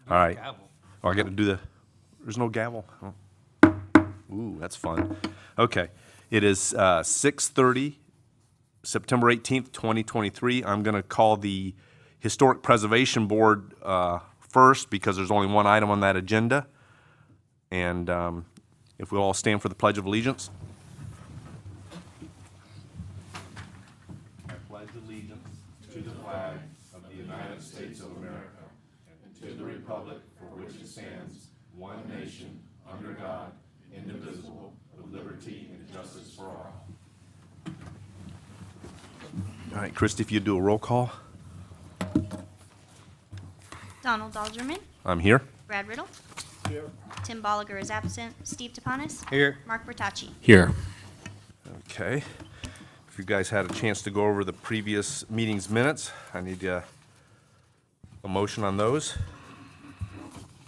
All right. Gavel. Oh, I got to do the, there's no gavel? Oh. Ooh, that's fun. Okay. It is 6:30, September 18th, 2023. I'm going to call the Historic Preservation Board first because there's only one item on that agenda. And if we'll all stand for the Pledge of Allegiance. I pledge allegiance to the flag of the United States of America and to the republic for which it stands, one nation, under God, indivisible, with liberty and justice for all. All right, Christie, if you do a roll call. Donald Alderman. I'm here. Brad Riddle. Here. Tim Bolliger is absent. Steve Tapanis. Here. Mark Bertacci. Here. Okay. If you guys had a chance to go over the previous meeting's minutes, I need a motion on those.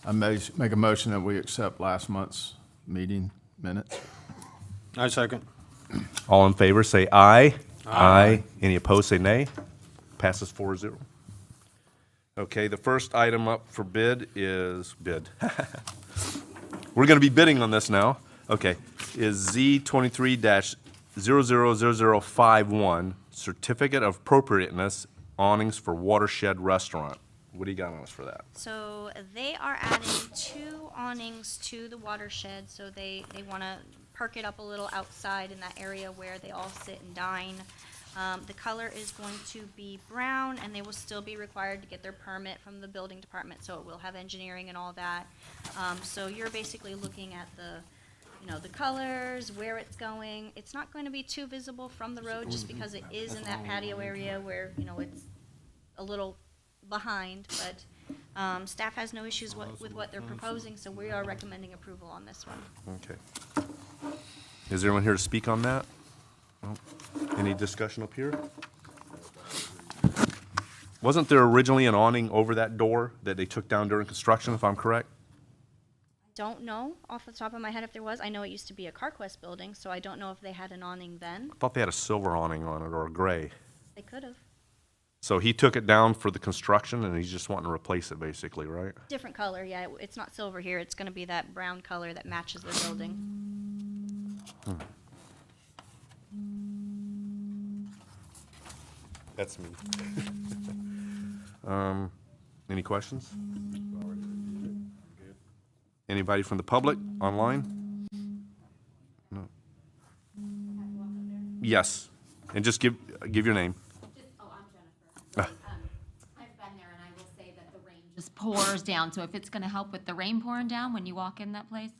I make a motion that we accept last month's meeting minutes. I second. All in favor, say aye. Aye. Any opposed, say nay. Passes 4-0. Okay, the first item up for bid is bid. We're going to be bidding on this now. Okay, is Z23-000051, Certificate of Appropriateness Awnings for Watershed Restaurant. What do you got on us for that? So they are adding 2 awnings to the watershed, so they want to perk it up a little outside in that area where they all sit and dine. The color is going to be brown, and they will still be required to get their permit from the building department, so it will have engineering and all that. So you're basically looking at the colors, where it's going. It's not going to be too visible from the road just because it is in that patio area where, it's a little behind, but staff has no issues with what they're proposing, so we are recommending approval on this one. Okay. Is there anyone here to speak on that? No? Any discussion up here? Wasn't there originally an awning over that door that they took down during construction, if I'm correct? Don't know off the top of my head if there was. I know it used to be a CarQuest building, so I don't know if they had an awning then. I thought they had a silver awning on it or a gray. They could have. So he took it down for the construction and he's just wanting to replace it basically, right? Different color, yeah. It's not silver here. It's going to be that brown color that matches the building. That's me. Any questions? Anybody from the public online? No. Yes, and just give your name. I'm Jennifer. I've been there, and I will say that the rain just pours down. So if it's going to help with the rain pouring down when you walk in that place,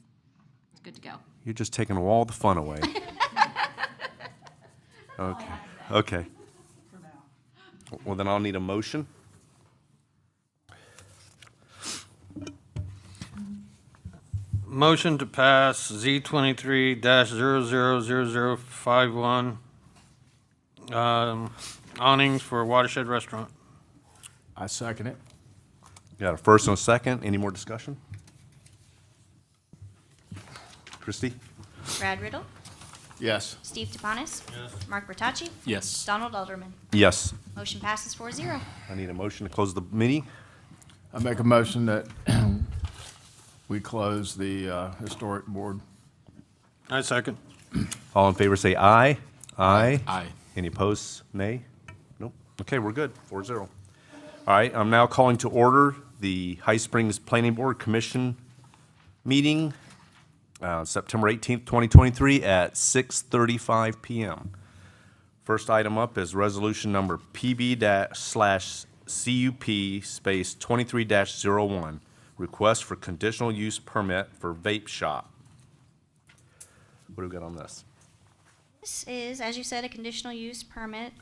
it's good to go. You're just taking all the fun away. Okay. Okay. Well, then I'll need a motion. Motion to pass Z23-000051, awnings for Watershed Restaurant. I second it. Got a first and a second. Any more discussion? Christie? Brad Riddle. Yes. Steve Tapanis. Yes. Mark Bertacci. Yes. Donald Alderman. Yes. Motion passes 4-0. I need a motion to close the meeting. I make a motion that we close the historic board. I second. All in favor say aye. Aye. Aye. Any opposed? Nay? Nope. Okay, we're good. 4-0. All right, I'm now calling to order the High Springs Planning Board Commission meeting, September 18th, 2023 at 6:35 p.m. First item up is resolution number PB/CUP space 23-01, request for conditional use permit for vape shop. What do we got on this? This is, as you said, a conditional use permit.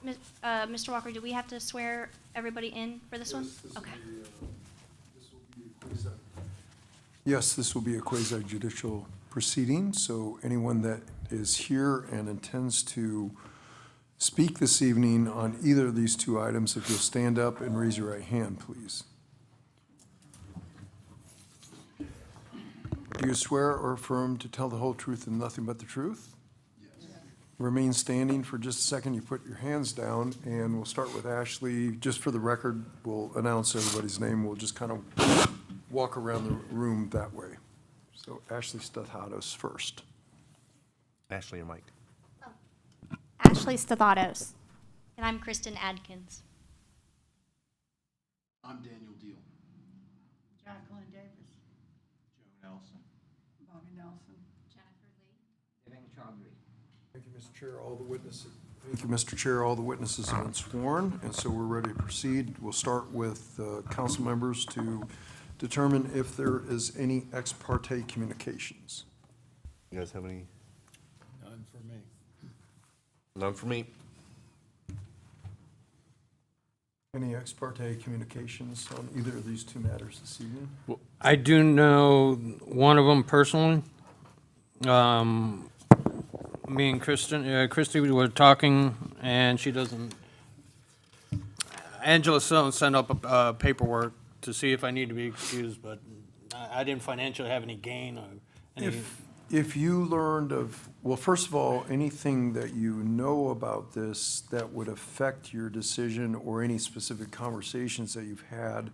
Mr. Walker, do we have to swear everybody in for this one? Okay. Yes, this will be a quasi-judicial proceeding, so anyone that is here and intends to speak this evening on either of these 2 items, if you'll stand up and raise your right hand, please. Do you swear or affirm to tell the whole truth and nothing but the truth? Yes. remain standing for just a second. You put your hands down, and we'll start with Ashley. Just for the record, we'll announce everybody's name. We'll just kind of walk around the room that way. So Ashley Stathatos first. Ashley and Mike. Ashley Stathatos. And I'm Kristen Adkins. I'm Daniel Deal. Jacqueline Davis. Joe Nelson. Bobby Nelson. Jennifer Lee. Devin Chaudhry. Thank you, Mr. Chair. All the witnesses. Thank you, Mr. Chair. All the witnesses have been sworn, and so we're ready to proceed. We'll start with council members to determine if there is any ex parte communications. You guys have any? None for me. None for me. Any ex parte communications on either of these two matters this evening? I do know one of them personally. Me and Christy we were talking, and she doesn't, Angela sent up paperwork to see if I need to be excused, but I didn't financially have any gain or any. If you learned of, well, first of all, anything that you know about this that would affect your decision or any specific conversations that you've had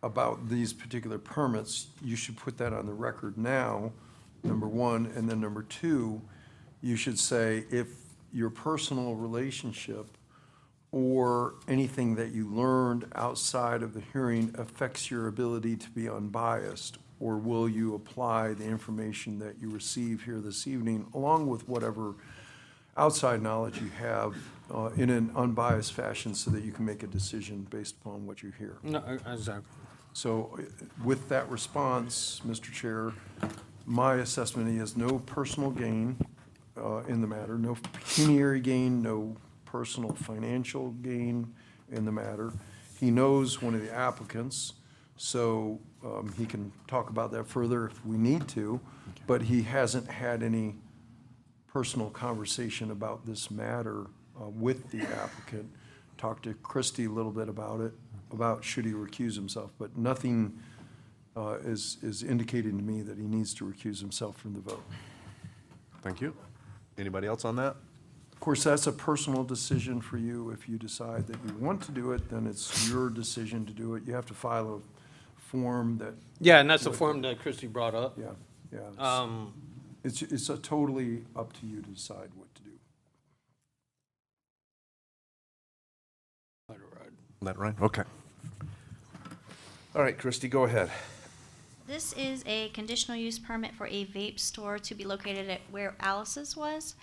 about these particular permits, you should put that on the record now, number one. And then number two, you should say if your personal relationship or anything that you learned outside of the hearing affects your ability to be unbiased, or will you apply the information that you receive here this evening, along with whatever outside knowledge you have, in an unbiased fashion so that you can make a decision based upon what you hear? No, exactly. So with that response, Mr. Chair, my assessment, he has no personal gain in the matter, no pecuniary gain, no personal financial gain in the matter. He knows one of the applicants, so he can talk about that further if we need to, but he hasn't had any personal conversation about this matter with the applicant. Talked to Christie a little bit about it, about should he recuse himself, but nothing is indicating to me that he needs to recuse himself from the vote. Thank you. Anybody else on that? Of course, that's a personal decision for you. If you decide that you want to do it, then it's your decision to do it. You have to file a form that, Yeah, and that's the form that Christy brought up. yeah. Um, It's a totally up to you to decide what to do. That right? Okay. All right, Christy, go ahead. This is a conditional use permit for a vape store to be located at where Alice's was.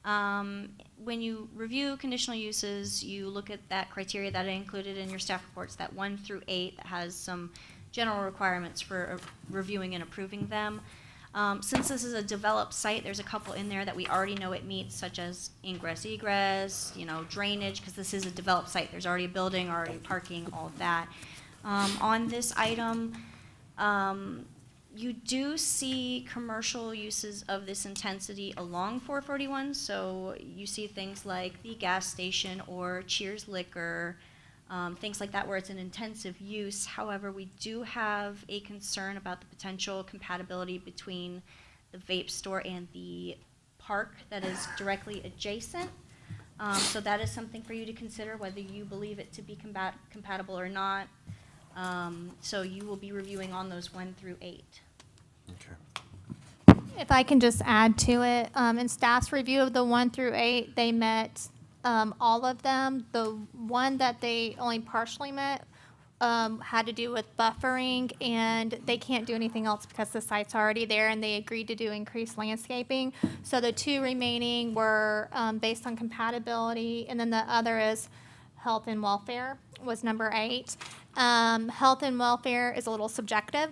When you review conditional uses, you look at that criteria that I included in your staff reports, that 1 through 8, that has some general requirements for reviewing and approving them. Since this is a developed site, there's a couple in there that we already know it meets, such as ingress, egress, drainage, because this is a developed site. There's already a building, already parking, all of that. On this item, you do see commercial uses of this intensity along 441, so you see things like the gas station or Cheers Liquor, things like that where it's an intensive use. However, we do have a concern about the potential compatibility between the vape store and the park that is directly adjacent. So that is something for you to consider, whether you believe it to be compatible or not. So you will be reviewing on those 1 through 8. Okay. If I can just add to it, in staff's review of the 1 through 8, they met all of them. The one that they only partially met had to do with buffering, and they can't do anything else because the site's already there, and they agreed to do increased landscaping. So the 2 remaining were based on compatibility, and then the other is health and welfare was number 8. Health and welfare is a little subjective.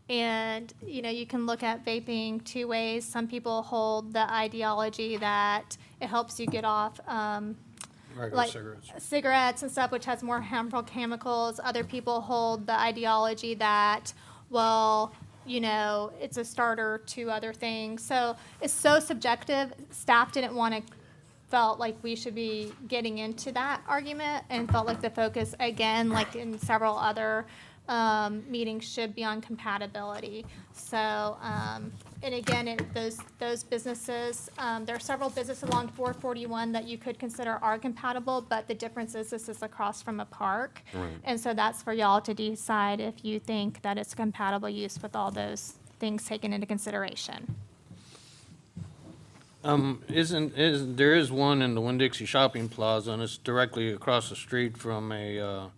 And, you can look at vaping 2 ways. Some people hold the ideology that it helps you get off Regular cigarettes. cigarettes and stuff, which has more harmful chemicals. Other people hold the ideology that, well, it's a starter to other things. So it's so subjective. Staff felt like we should be getting into that argument and felt like the focus, again, like in several other meeting should be on compatibility. So, and again, those businesses, there are several businesses along 441 that you could consider are compatible, but the difference is this is across from a park. Right. And so that's for y'all to decide if you think that it's compatible use with all those things taken into consideration. There is one in the Winn-Dixie Shopping Plaza, and it's directly across the street from a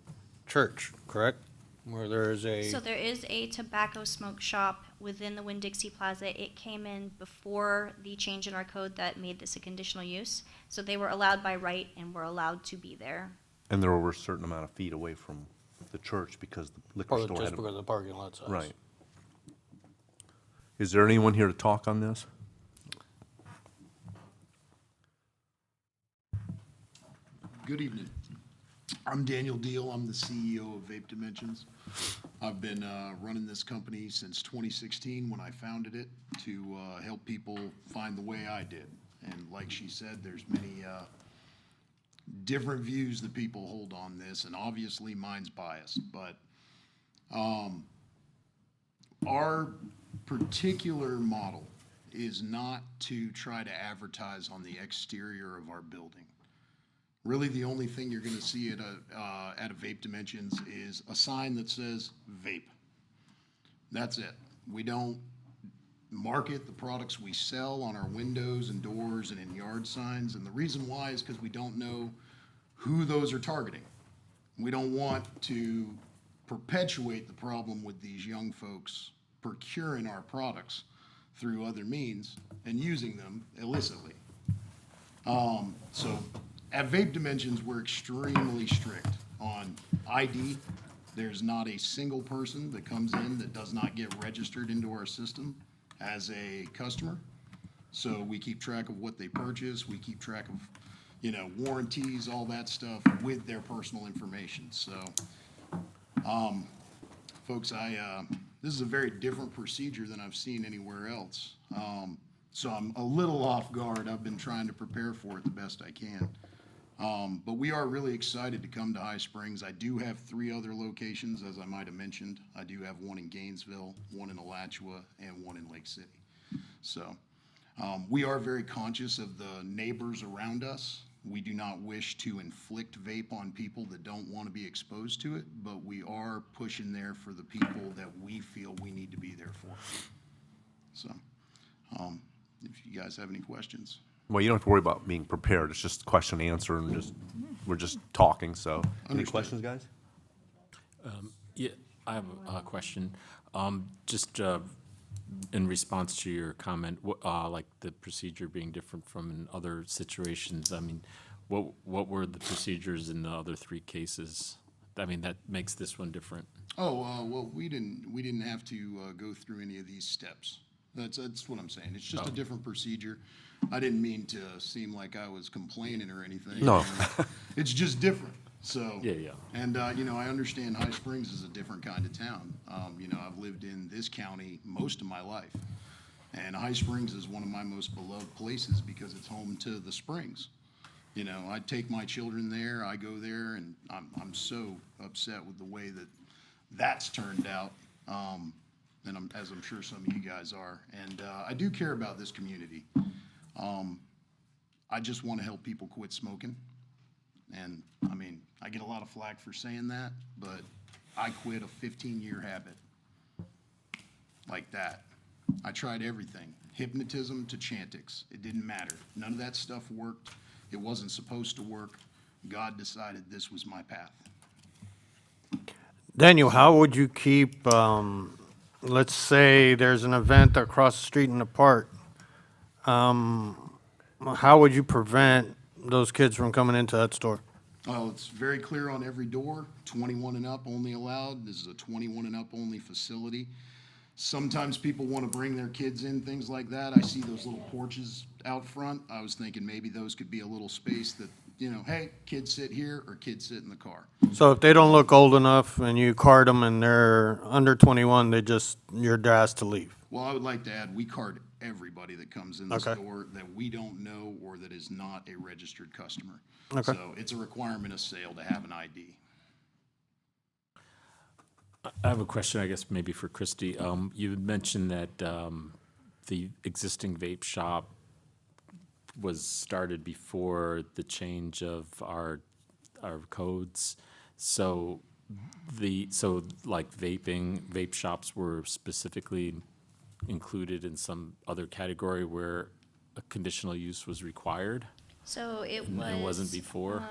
church, correct? Where there is So there is a tobacco smoke shop within the Winn-Dixie Plaza. It came in before the change in our code that made this a conditional use. So they were allowed by right and were allowed to be there. And they're over a certain amount of feet away from the church because the liquor store just had. because of the parking lot size. Right. Is there anyone here to talk on this? Good evening. I'm Daniel Deal. I'm the CEO of Vape Dimensions. I've been running this company since 2016 when I founded it to help people find the way I did. And like she said, there's many different views that people hold on this, and obviously mine's biased. But our particular model is not to try to advertise on the exterior of our building. Really, the only thing you're going to see at a Vape Dimensions is a sign that says vape. That's it. We don't market the products we sell on our windows and doors and in yard signs. And the reason why is because we don't know who those are targeting. We don't want to perpetuate the problem with these young folks procuring our products through other means and using them illicitly. So at Vape Dimensions, we're extremely strict on ID. There's not a single person that comes in that does not get registered into our system as a customer. So we keep track of what they purchase. We keep track of, warranties, all that stuff with their personal information. So, folks, this is a very different procedure than I've seen anywhere else. So I'm a little off guard. I've been trying to prepare for it the best I can. But we are really excited to come to High Springs. I do have 3 other locations, as I might have mentioned. I do have one in Gainesville, one in Alachua, and one in Lake City. So we are very conscious of the neighbors around us. We do not wish to inflict vape on people that don't want to be exposed to it, but we are pushing there for the people that we feel we need to be there for. So if you guys have any questions. Well, you don't have to worry about being prepared. It's just question and answer, and we're just talking. So, any Understood. questions, guys? Yeah, I have a question. Just in response to your comment, like the procedure being different from in other situations, I mean, what were the procedures in the other 3 cases? I mean, that makes this one different. Well, we didn't have to go through any of these steps. That's what I'm saying. It's just a different procedure. I didn't mean to seem like I was complaining or anything. No. It's just different. So. Yeah. And, I understand High Springs is a different kind of town. I've lived in this county most of my life. And High Springs is one of my most beloved places because it's home to the Springs. I take my children there, I go there, and I'm so upset with the way that that's turned out. And as I'm sure some of you guys are. And I do care about this community. I just want to help people quit smoking. And, I get a lot of flack for saying that, but I quit a 15-year habit like that. I tried everything, hypnotism to Chantix. It didn't matter. None of that stuff worked. It wasn't supposed to work. God decided this was my path. Daniel, how would you keep, let's say there's an event across the street in the park. How would you prevent those kids from coming into that store? Well, it's very clear on every door, 21 and up only allowed. This is a 21 and up only facility. Sometimes people want to bring their kids in, things like that. I see those little porches out front. I was thinking maybe those could be a little space that, hey, kids sit here or kids sit in the car. So if they don't look old enough and you card them and they're under 21, you're asked to leave. Well, I would like to add, we card everybody that comes in the Okay. store that we don't know or that is not a registered customer. Okay. So it's a requirement of sale to have an ID. I have a question, I guess, maybe for Christie. You had mentioned that the existing vape shop was started before the change of our codes. So like vape shops were specifically included in some other category where a conditional use was required? So it And was. it wasn't before?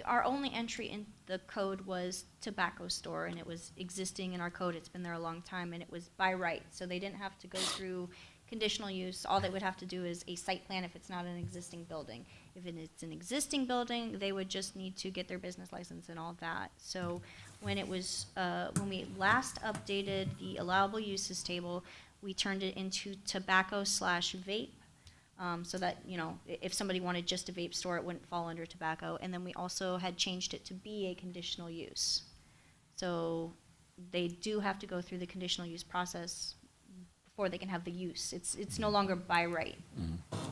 Our only entry in the code was tobacco store, and it was existing in our code. It's been there a long time, and it was by right. So they didn't have to go through conditional use. All they would have to do is a site plan if it's not an existing building. If it's an existing building, they would just need to get their business license and all that. So when it was, when we last updated the allowable uses table, we turned it into tobacco/vape. So that, you know, if somebody wanted just a vape store, it wouldn't fall under tobacco. And then we also had changed it to be a conditional use. So they do have to go through the conditional use process before they can have the use. It's no longer by right.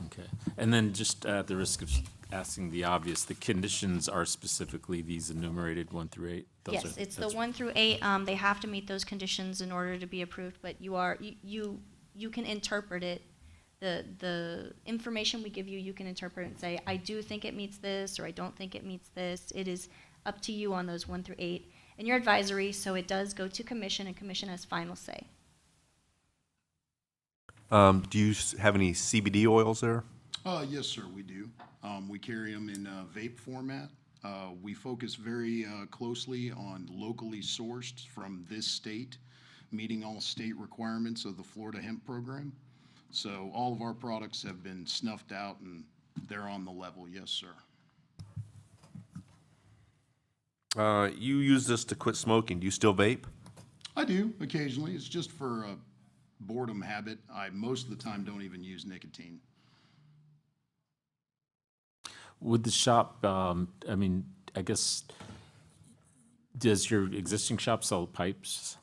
Okay. And then just at the risk of asking the obvious, the conditions are specifically these enumerated 1 through 8? Yes, it's the 1 through 8. They have to meet those conditions in order to be approved, but you can interpret it. The information we give you, you can interpret and say, I do think it meets this, or I don't think it meets this. It is up to you on those 1 through 8. And your advisory, so it does go to commission, and commission has final say. Do you have any CBD oils there? Yes, sir, we do. We carry them in vape format. We focus very closely on locally sourced from this state, meeting all state requirements of the Florida hemp program. So all of our products have been snuffed out and they're on the level, yes, sir. You use this to quit smoking. Do you still vape? I do occasionally. It's just for a boredom habit. I most of the time don't even use nicotine. Would the shop, I mean, I guess, does your existing shop sell pipes?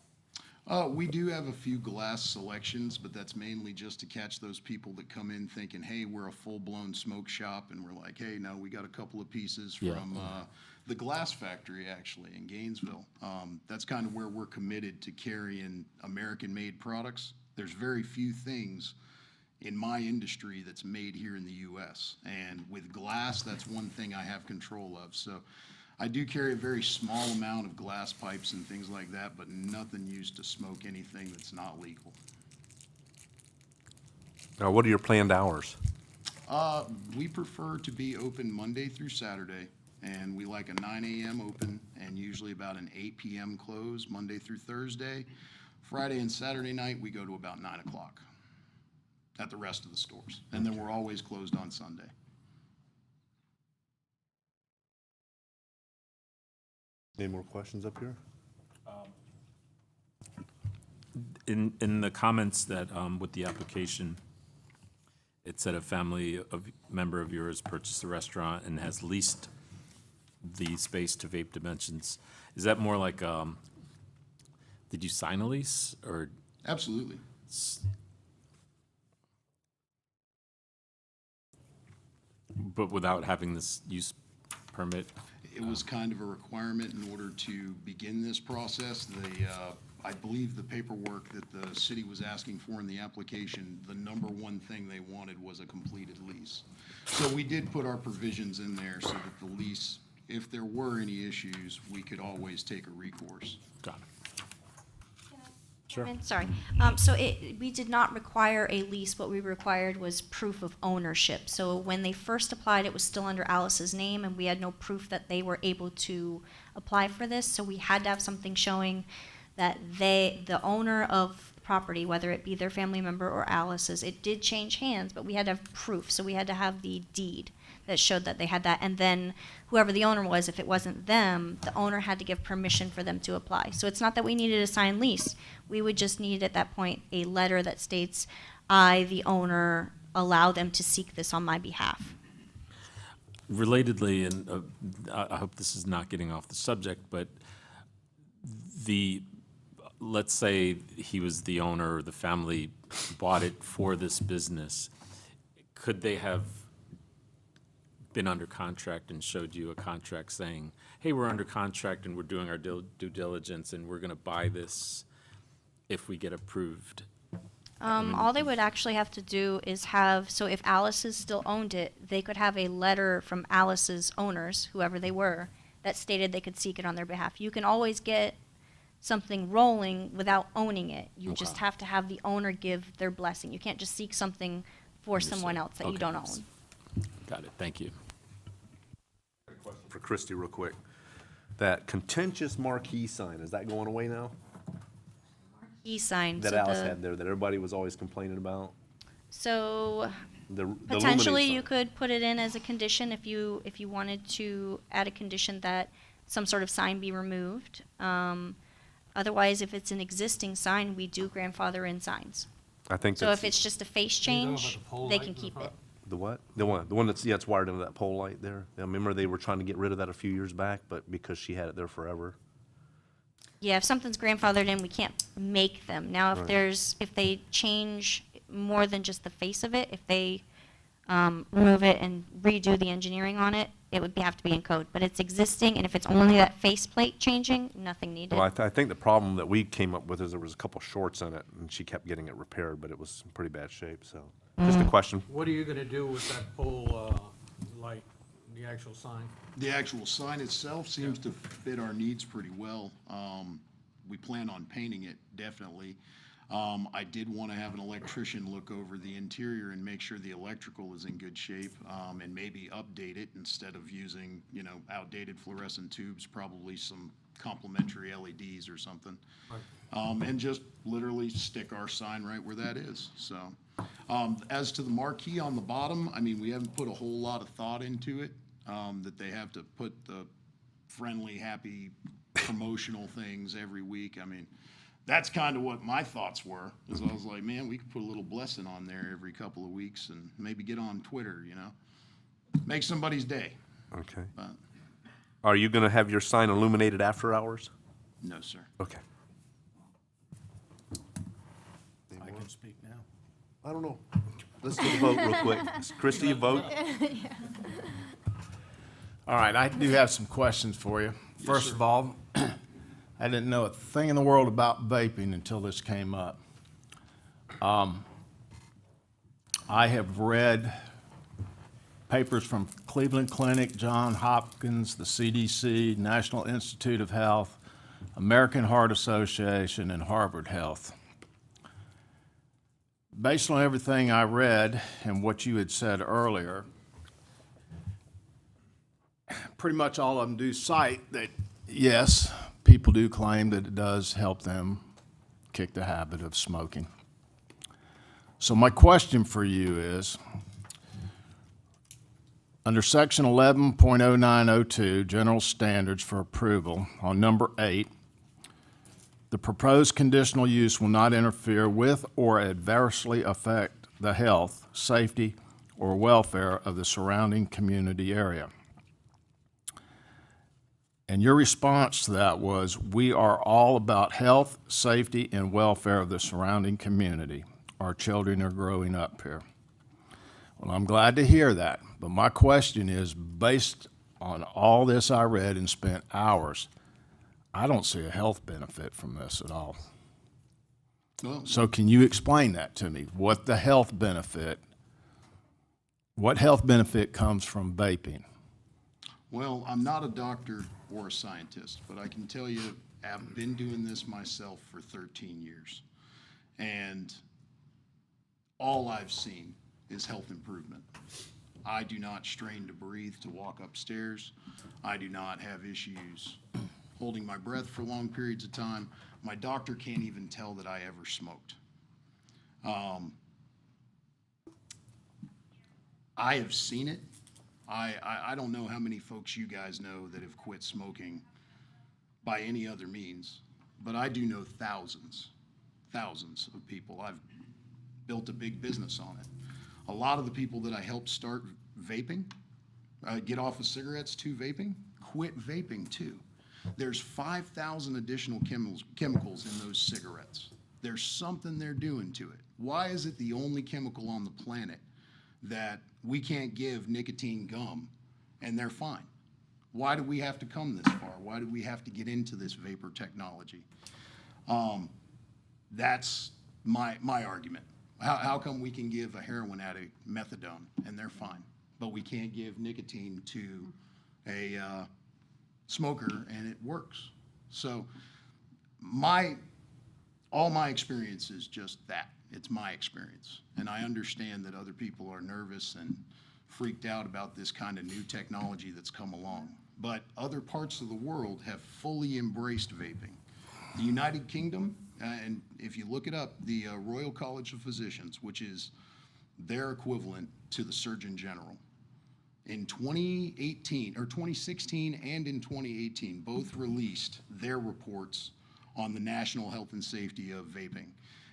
We do have a few glass selections, but that's mainly just to catch those people that come in thinking, hey, we're a full-blown smoke shop, and we're like, hey, no, we got a couple of pieces Yeah. from the glass factory, actually, in Gainesville. That's kind of where we're committed to carrying American-made products. There's very few things in my industry that's made here in the U.S., and with glass, that's one thing I have control of. So I do carry a very small amount of glass pipes and things like that, but nothing used to smoke anything that's not legal. Now, what are your planned hours? We prefer to be open Monday through Saturday, and we like a 9 a.m. open and usually about an 8 p.m. close Monday through Thursday. Friday and Saturday night, we go to about 9 o'clock at the rest of the stores, and then we're always closed on Sunday. Any more questions up here? In the comments that, with the application, it said a member of yours purchased the restaurant and has leased the space to Vape Dimensions. Is that more like, did you sign a lease, or? Absolutely. But without having this use permit? It was kind of a requirement in order to begin this process. I believe the paperwork that the city was asking for in the application, the number one thing they wanted was a completed lease. So we did put our provisions in there so that the lease, if there were any issues, we could always take a recourse. Got it. Sorry. So we did not require a lease. What we required was proof of ownership. So when they first applied, it was still under Alice's name, and we had no proof that they were able to apply for this. So we had to have something showing that the owner of the property, whether it be their family member or Alice's, it did change hands, but we had to have proof. So we had to have the deed that showed that they had that. And then whoever the owner was, if it wasn't them, the owner had to give permission for them to apply. So it's not that we needed a signed lease. We would just need at that point a letter that states, I, the owner, allow them to seek this on my behalf. Relatedly, and I hope this is not getting off the subject, but let's say he was the owner, or the family bought it for this business. Could they have been under contract and showed you a contract saying, hey, we're under contract and we're doing our due diligence and we're going to buy this if we get approved? All they would actually have to do is have, so if Alice's still owned it, they could have a letter from Alice's owners, whoever they were, that stated they could seek it on their behalf. You can always get something rolling without owning it. You just Okay. have to have the owner give their blessing. You can't just seek something for someone else that you Okay. don't own. Got it, thank you. For Christie, real quick. That contentious marquee sign, is that going away now? E-sign. That so Alice the- had there, that everybody was always complaining about? So The potentially illuminated you sign. could put it in as a condition if you wanted to add a condition that some sort of sign be removed. Otherwise, if it's an existing sign, we do grandfather in signs. I think So that's, if it's just a face You know about change, the pole they light can in the keep front? it. the what? The one that's, yeah, it's wired into that pole light there. I remember they were trying to get rid of that a few years back, but because she had it there forever. Yeah, if something's grandfathered in, we can't make them. Now, if Right. if they change more than just the face of it, if they remove it and redo the engineering on it, it would have to be in code. But it's existing, and if it's only that faceplate changing, nothing needed. Well, I think the problem that we came up with is there was a couple shorts in it, and she kept getting it repaired, but it was in pretty bad shape, so. Just a question. What are you gonna do with that pole, light, the actual sign? The actual sign itself seems to fit our needs pretty well. We plan on painting it, definitely. I did want to have an electrician look over the interior and make sure the electrical is in good shape, and maybe update it instead of using, outdated fluorescent tubes, probably some complementary LEDs or something. And just literally stick our sign right where that is, so. As to the marquee on the bottom, I mean, we haven't put a whole lot of thought into it, that they have to put the friendly, happy promotional things every week. I mean, that's kind of what my thoughts were, is I was like, man, we could put a little blessing on there every couple of weeks and maybe get on Twitter, Make somebody's day, Okay. but Are you gonna have your sign illuminated after hours? no, sir. Okay. I can speak now. I don't know. Let's do the vote real quick. Christie, you vote? All right, I do have some questions for you. First of all, I didn't know a thing in the world about vaping until this came up. I have read papers from Cleveland Clinic, Johns Hopkins, the CDC, National Institute of Health, American Heart Association, and Harvard Health. Based on everything I read and what you had said earlier, pretty much all of them do cite that, yes, people do claim that it does help them kick the habit of smoking. So my question for you is, under section 11.0902, general standards for approval, on number 8, the proposed conditional use will not interfere with or adversely affect the health, safety, or welfare of the surrounding community area. And your response to that was, we are all about health, safety, and welfare of the surrounding community. Our children are growing up here. Well, I'm glad to hear that, but my question is, based on all this I read and spent hours, I don't see a health benefit from this at all. Well, So can you explain that to me? What health benefit comes from vaping? Well, I'm not a doctor or a scientist, but I can tell you, I've been doing this myself for 13 years. And all I've seen is health improvement. I do not strain to breathe to walk upstairs. I do not have issues holding my breath for long periods of time. My doctor can't even tell that I ever smoked. I have seen it. I don't know how many folks you guys know that have quit smoking by any other means, but I do know thousands of people. I've built a big business on it. A lot of the people that I helped start vaping, get off of cigarettes to vaping, quit vaping too. There's 5,000 additional chemicals in those cigarettes. There's something they're doing to it. Why is it the only chemical on the planet that we can't give nicotine gum and they're fine. Why do we have to come this far? Why do we have to get into this vapor technology? That's my argument. How come we can give a heroin addict methadone and they're fine, but we can't give nicotine to a smoker and it works? So all my experience is just that. It's my experience. And I understand that other people are nervous and freaked out about this kind of new technology that's come along. But other parts of the world have fully embraced vaping. The United Kingdom, and if you look it up, the Royal College of Physicians, which is their equivalent to the Surgeon General, in 2018, or 2016 and in 2018, both released their reports on the national health and safety of vaping.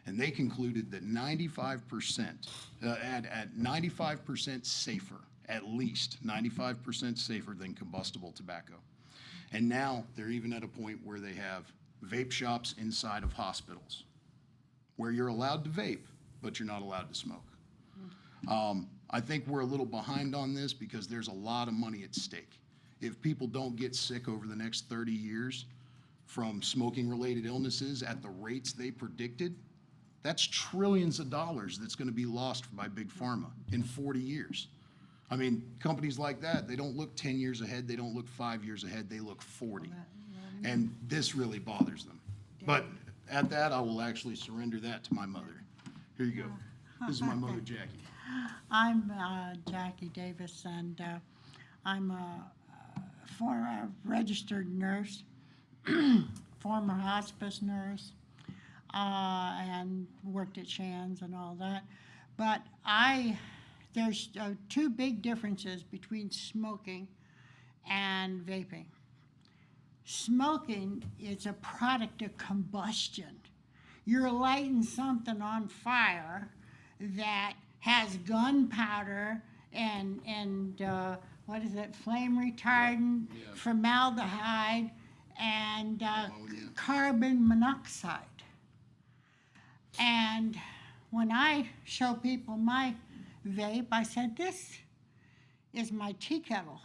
And they concluded that 95%, at 95% safer, at least 95% safer than combustible tobacco. And now they're even at a point where they have vape shops inside of hospitals where you're allowed to vape, but you're not allowed to smoke. I think we're a little behind on this because there's a lot of money at stake. If people don't get sick over the next 30 years from smoking-related illnesses at the rates they predicted, that's trillions of dollars that's going to be lost by Big Pharma in 40 years. I mean, companies like that, they don't look 10 years ahead, they don't look 5 years ahead, they look 40. And this really bothers them. But at that, I will actually surrender that to my mother. Here you go. This is my mother, Jackie. I'm Jackie Davis, and I'm a former registered nurse, former hospice nurse, and worked at Shands and all that. But there's two big differences between smoking and vaping. Smoking is a product of combustion. You're lighting something on fire that has gunpowder and what is it, flame retardant, formaldehyde, and carbon monoxide. And when I show people my vape, I said, this is my tea kettle.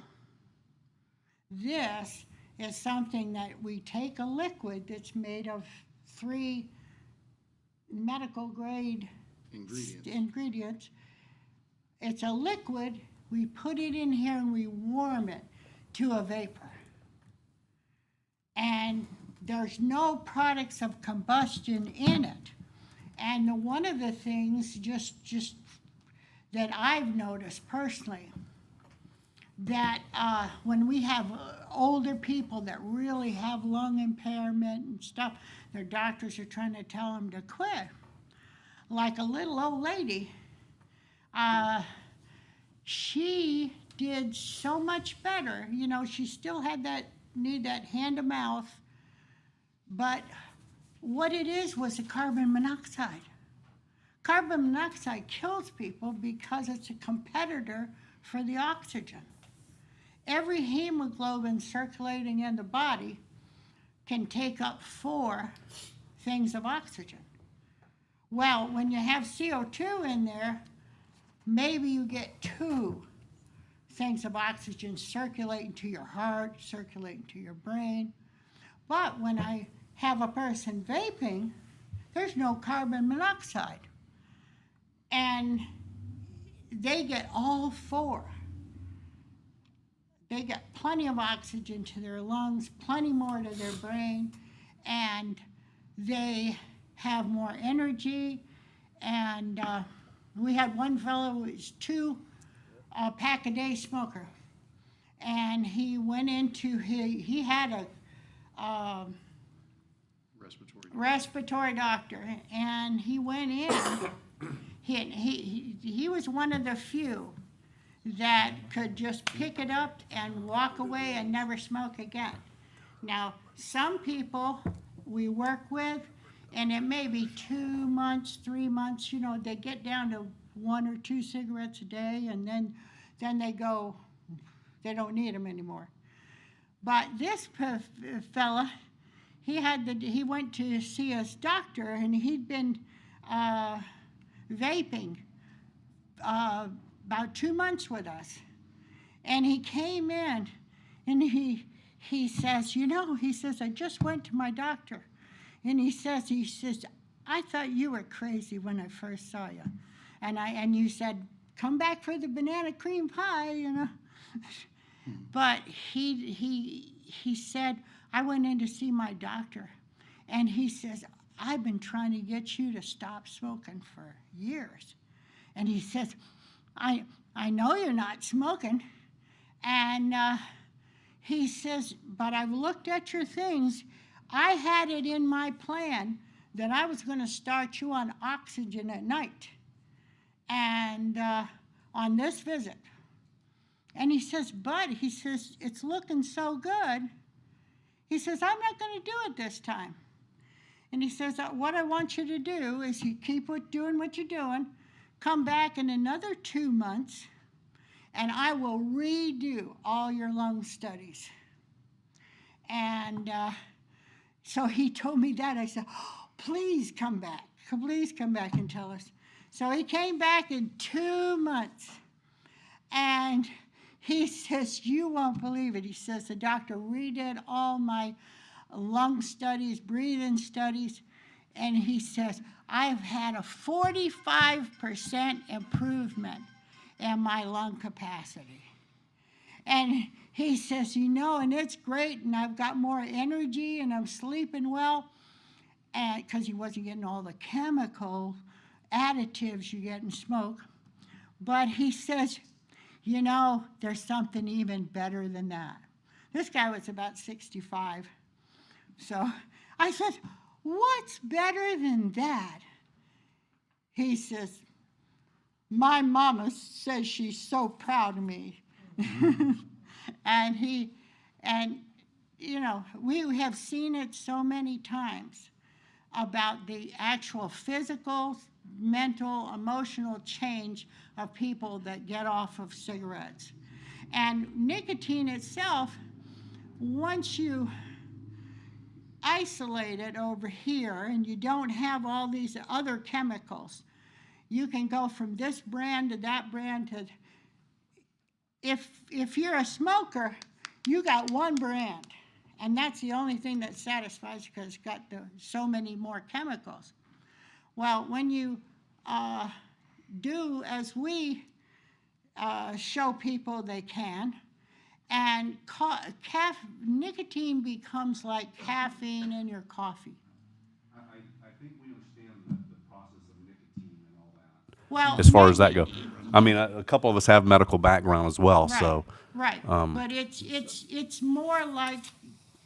This is something that we take a liquid that's made of 3 medical grade ingredients. It's a liquid, we put it in here and we warm it to a vapor. And there's no products of combustion in it. And one of the things just that I've noticed personally, that when we have older people that really have lung impairment and stuff, their doctors are trying to tell them to quit. Like a little old lady, she did so much better. You know, she still had that hand to mouth, but what it is was the carbon monoxide. Carbon monoxide kills people because it's a competitor for the oxygen. Every hemoglobin circulating in the body can take up 4 things of oxygen. Well, when you have CO2 in there, maybe you get 2 things of oxygen circulating to your heart, circulating to your brain. But when I have a person vaping, there's no carbon monoxide. And they get all 4. They get plenty of oxygen to their lungs, plenty more to their brain, and they have more energy. And we had one fellow who was 2 pack a day smoker, and he went into he had a respiratory doctor, and he went in. He was one of the few that could just pick it up and walk away and never smoke again. Now, some people we work with, and it may be 2 months, 3 months, you know, they get down to 1 or 2 cigarettes a day, and then they go, they don't need them anymore. But this fella, he went to see his doctor, and he'd been vaping about 2 months with us. And he came in and he says, you know, he says, I just went to my doctor. And he says, I thought you were crazy when I first saw you. And you said, come back for the banana cream pie, you know. But he said, I went in to see my doctor. And he says, I've been trying to get you to stop smoking for years. And he says, I know you're not smoking. And he says, but I've looked at your things. I had it in my plan that I was going to start you on oxygen at night and on this visit. And he says, but he says, it's looking so good. He says, I'm not going to do it this time. And he says, what I want you to do is you keep doing what you're doing, come back in another 2 months, and I will redo all your lung studies. And so he told me that. I said, oh, please come back. Please come back and tell us. So he came back in 2 months. And he says, you won't believe it. He says, the doctor redid all my lung studies, breathing studies. And he says, I've had a 45% improvement in my lung capacity. And he says, you know, and it's great, and I've got more energy, and I'm sleeping well, and because he wasn't getting all the chemical additives you get in smoke. But he says, you know, there's something even better than that. This guy was about 65. So I said, what's better than that? He says, my mama says she's so proud of me. And you know, we have seen it so many times about the actual physical, mental, emotional change of people that get off of cigarettes. And nicotine itself, once you isolate it over here and you don't have all these other chemicals, you can go from this brand to that brand to, if you're a smoker, you got one brand, and that's the only thing that satisfies because it's got so many more chemicals. Well, when you do as we show people they can, and nicotine becomes like caffeine in your coffee. I think we understand the process of nicotine and all that. Well, As far as that goes. I mean, a couple of us have medical background as well, right, so. right. But it's more like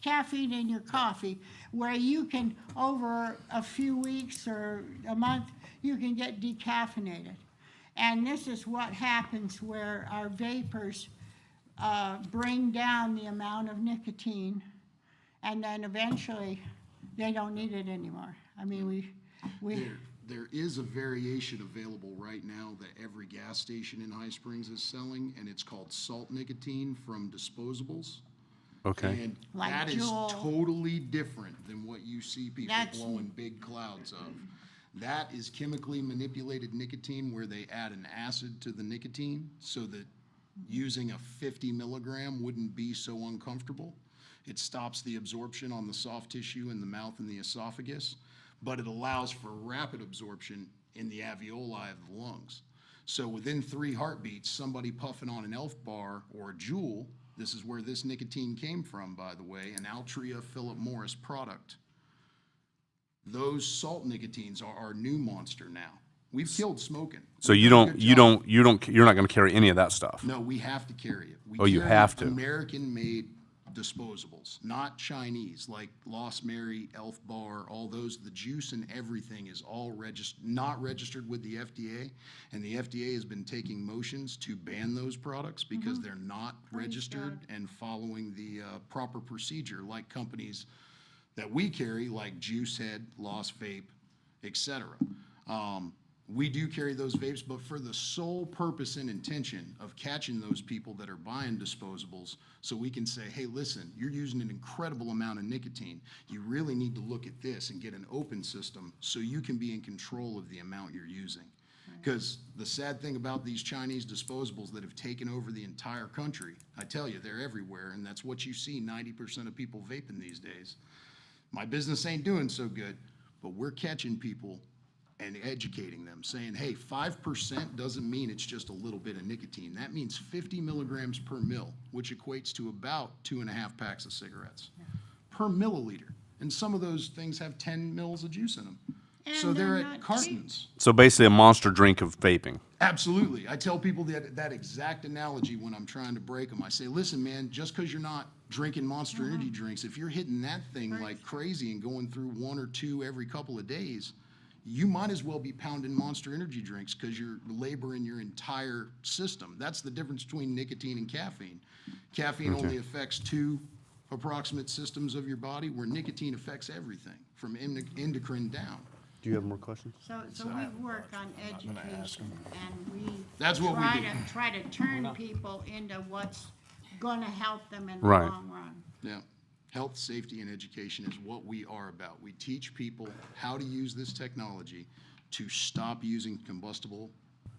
caffeine in your coffee, where you can, over a few weeks or a month, you can get decaffeinated. And this is what happens where our vapors bring down the amount of nicotine, and then eventually they don't need it anymore. I mean, There is a variation available right now that every gas station in High Springs is selling, and it's called salt nicotine from disposables. Okay. And Like that is Juul. totally different than what you see people That's- blowing big clouds of. That is chemically manipulated nicotine where they add an acid to the nicotine so that using a 50 milligram wouldn't be so uncomfortable. It stops the absorption on the soft tissue in the mouth and the esophagus, but it allows for rapid absorption in the alveoli of the lungs. So within 3 heartbeats, somebody puffing on an Elf bar or a Juul, this is where this nicotine came from, by the way, an Altria Philip Morris product. Those salt nicotines are our new monster now. We've killed smoking. So We've you're done a not good job. going to carry any of that stuff? No, we have to carry it. We Oh, you carry have to. American-made disposables, not Chinese, like Lost Mary, Elf Bar, all those. The juice and everything is all not registered with the FDA, and the FDA has been taking motions to ban those products because they're not registered and following the proper procedure, like companies that we carry, like Juicehead, Lost Vape, etc. We do carry those vapes, but for the sole purpose and intention of catching those people that are buying disposables, so we can say, hey, listen, you're using an incredible amount of nicotine. You really need to look at this and get an open system so you can be in control of the amount you're using. Because the sad thing about these Chinese disposables that have taken over the entire country, I tell you, they're everywhere, and that's what you see 90% of people vaping these days. My business ain't doing so good, but we're catching people and educating them, saying, hey, 5% doesn't mean it's just a little bit of nicotine. That means 50 milligrams per mil, which equates to about 2.5 packs of cigarettes per milliliter. And some of those things have 10 mils of juice in them. So And they're they're at not cheap. cartons. So basically a monster drink of vaping. Absolutely. I tell people that exact analogy when I'm trying to break them. I say, listen, man, just because you're not drinking Monster Energy drinks, if you're hitting that thing like crazy and going through 1 or 2 every couple of days, you might as well be pounding Monster Energy drinks because you're laboring your entire system. That's the difference between nicotine and caffeine. Caffeine only affects 2 approximate systems of your body, where nicotine affects everything from endocrine down. Do you have more questions? So we work on education, and we That's what we try do. to turn people into what's gonna help them in the Right. long run. Yeah. Health, safety, and education is what we are about. We teach people how to use this technology to stop using combustible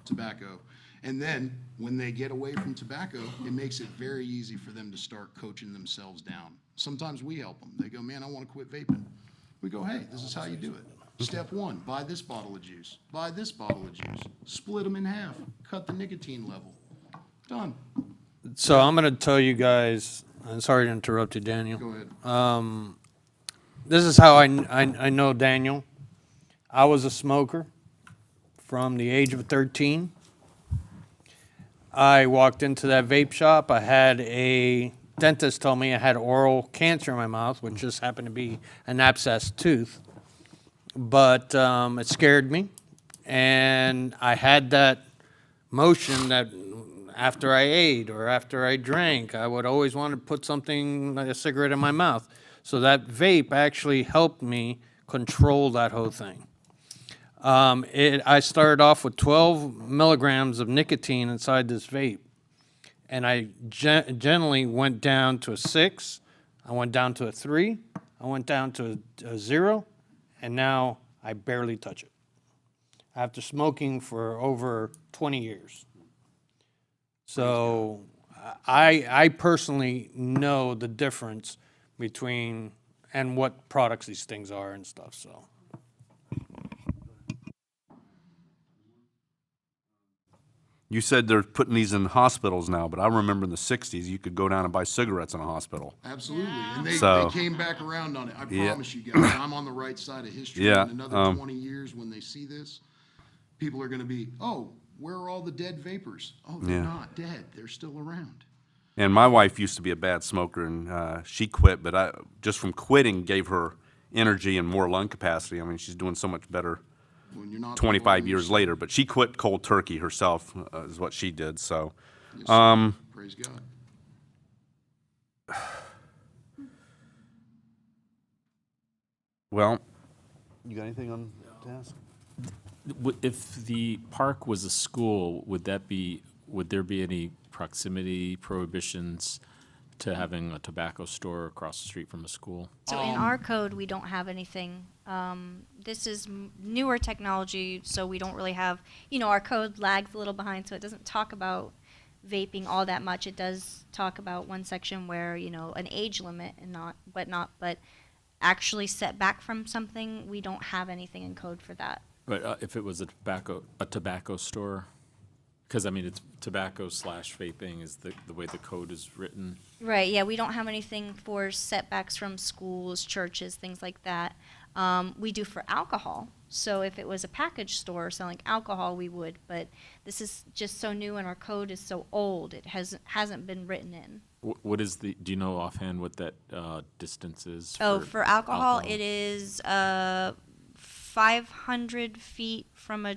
tobacco. And then, when they get away from tobacco, it makes it very easy for them to start coaching themselves down. Sometimes we help them. They go, man, I want to quit vaping. We go, hey, this is how you do it. Step 1, buy this bottle of juice. Buy this bottle of juice. Split them in half. Cut the nicotine level. Done. So I'm gonna tell you guys, I'm sorry to interrupt you, Daniel. Go ahead. This is how I know Daniel. I was a smoker from the age of 13. I walked into that vape shop. I had a dentist tell me I had oral cancer in my mouth, which just happened to be an abscessed tooth. But it scared me. And I had that motion that after I ate or after I drank, I would always want to put something like a cigarette in my mouth. So that vape actually helped me control that whole thing. I started off with 12 milligrams of nicotine inside this vape. And I generally went down to a 6, I went down to a 3, I went down to a 0, and now I barely touch it. After smoking for over 20 years. So I personally know the difference between and what products these things are and stuff, so. You said they're putting these in hospitals now, but I remember in the 60s, you could go down and buy cigarettes in a hospital. Absolutely. And they So- came back around on it. I Yeah. promise you guys, I'm on the right side of history. Yeah, In another 20 years, when they see this, people are going to be, oh, where are all the dead vapors? Oh, they're Yeah. not dead. They're still around. And my wife used to be a bad smoker, and she quit, but I just from quitting gave her energy and more lung capacity. I mean, she's doing so much better When you're not the 25 one, years you're- later. But she quit cold turkey herself, is what she did. So, Yes, sir. Praise God. well, you got anything on task? If the park was a school, would there be any proximity prohibitions to having a tobacco store across the street from a school? So in our code, we don't have anything. This is newer technology, so we don't really have, our code lags a little behind, so it doesn't talk about vaping all that much. It does talk about one section where, an age limit and but actually set back from something, we don't have anything in code for that. But if it was a tobacco store, because I mean, it's tobacco / vaping is the way the code is written. Right, yeah, we don't have anything for setbacks from schools, churches, things like that. We do for alcohol, so if it was a package store selling alcohol, we would, but this is just so new and our code is so old, it hasn't been written in. What is do you know offhand what that distance is? Oh, for alcohol, it is 500 feet from a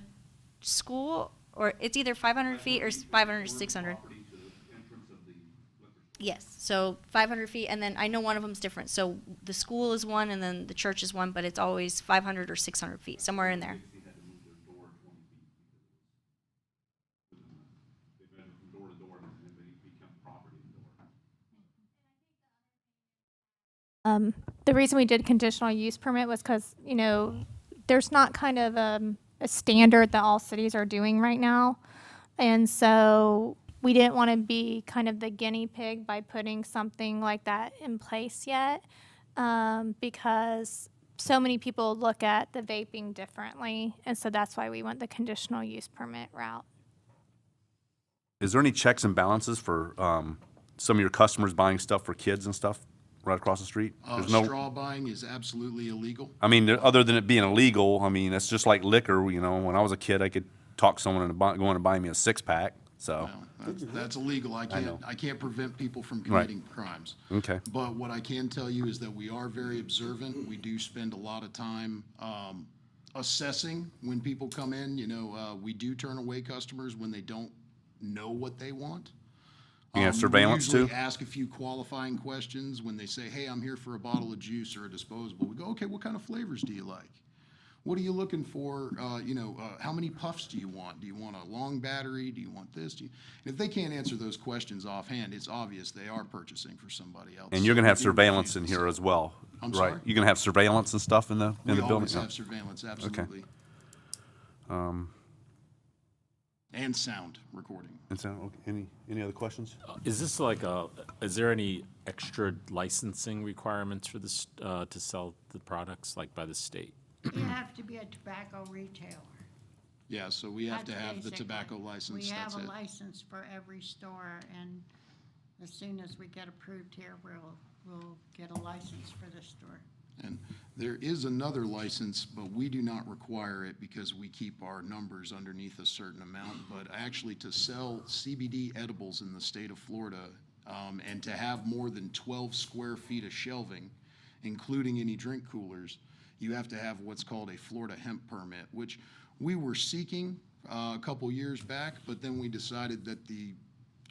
school, or it's either 500 feet or 500 or 600. Yes, so 500 feet, and then I know one of them's different. So the school is one, and then the church is one, but it's always 500 or 600 feet, somewhere in there. The reason we did conditional use permit was because, there's not kind of a standard that all cities are doing right now. And so we didn't want to be kind of the guinea pig by putting something like that in place yet, because so many people look at the vaping differently. And so that's why we went the conditional use permit route. Is there any checks and balances for some of your customers buying stuff for kids and stuff right across the street? There's no, Straw buying is absolutely illegal. I mean, other than it being illegal, I mean, it's just like liquor, you know, when I was a kid, I could talk someone into go in and buy me a six-pack, so. No, that's illegal. I know. can't prevent people from Right. committing crimes. Okay. But what I can tell you is that we are very observant. We do spend a lot of time assessing when people come in. You know, we do turn away customers when they don't know what they want. You have We surveillance too? usually ask a few qualifying questions when they say, hey, I'm here for a bottle of juice or a disposable. We go, okay, what kind of flavors do you like? What are you looking for? How many puffs do you want? Do you want a long battery? Do you want this? And if they can't answer those questions offhand, it's obvious they are purchasing for somebody else. And you're gonna have We do surveillance in refuse. here as well, I'm right? sorry? You're gonna have surveillance and stuff in the We building? always Oh. have surveillance, absolutely. And sound recording. And so, okay, any other questions? Is this like is there any extra licensing requirements for this, to sell the products, like by the state? You have to be a tobacco retailer. Yeah, so we have to That's have the basically- tobacco license, We have that's a it. license for every store, and as soon as we get approved here, we'll get a license for the store. And there is another license, but we do not require it because we keep our numbers underneath a certain amount. But actually, to sell CBD edibles in the state of Florida, and to have more than 12 square feet of shelving, including any drink coolers, you have to have what's called a Florida hemp permit, which we were seeking a couple years back, but then we decided that the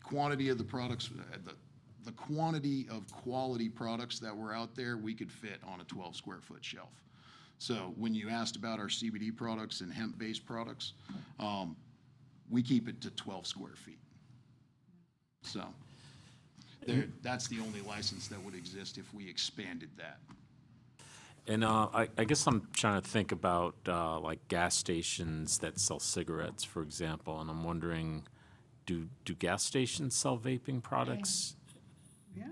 quantity of the products, the quantity of quality products that were out there, we could fit on a 12 square foot shelf. So when you asked about our CBD products and hemp-based products, we keep it to 12 square feet. So that's the only license that would exist if we expanded that. And I guess I'm trying to think about like gas stations that sell cigarettes, for example, and I'm wondering, do gas stations sell vaping products? Yeah.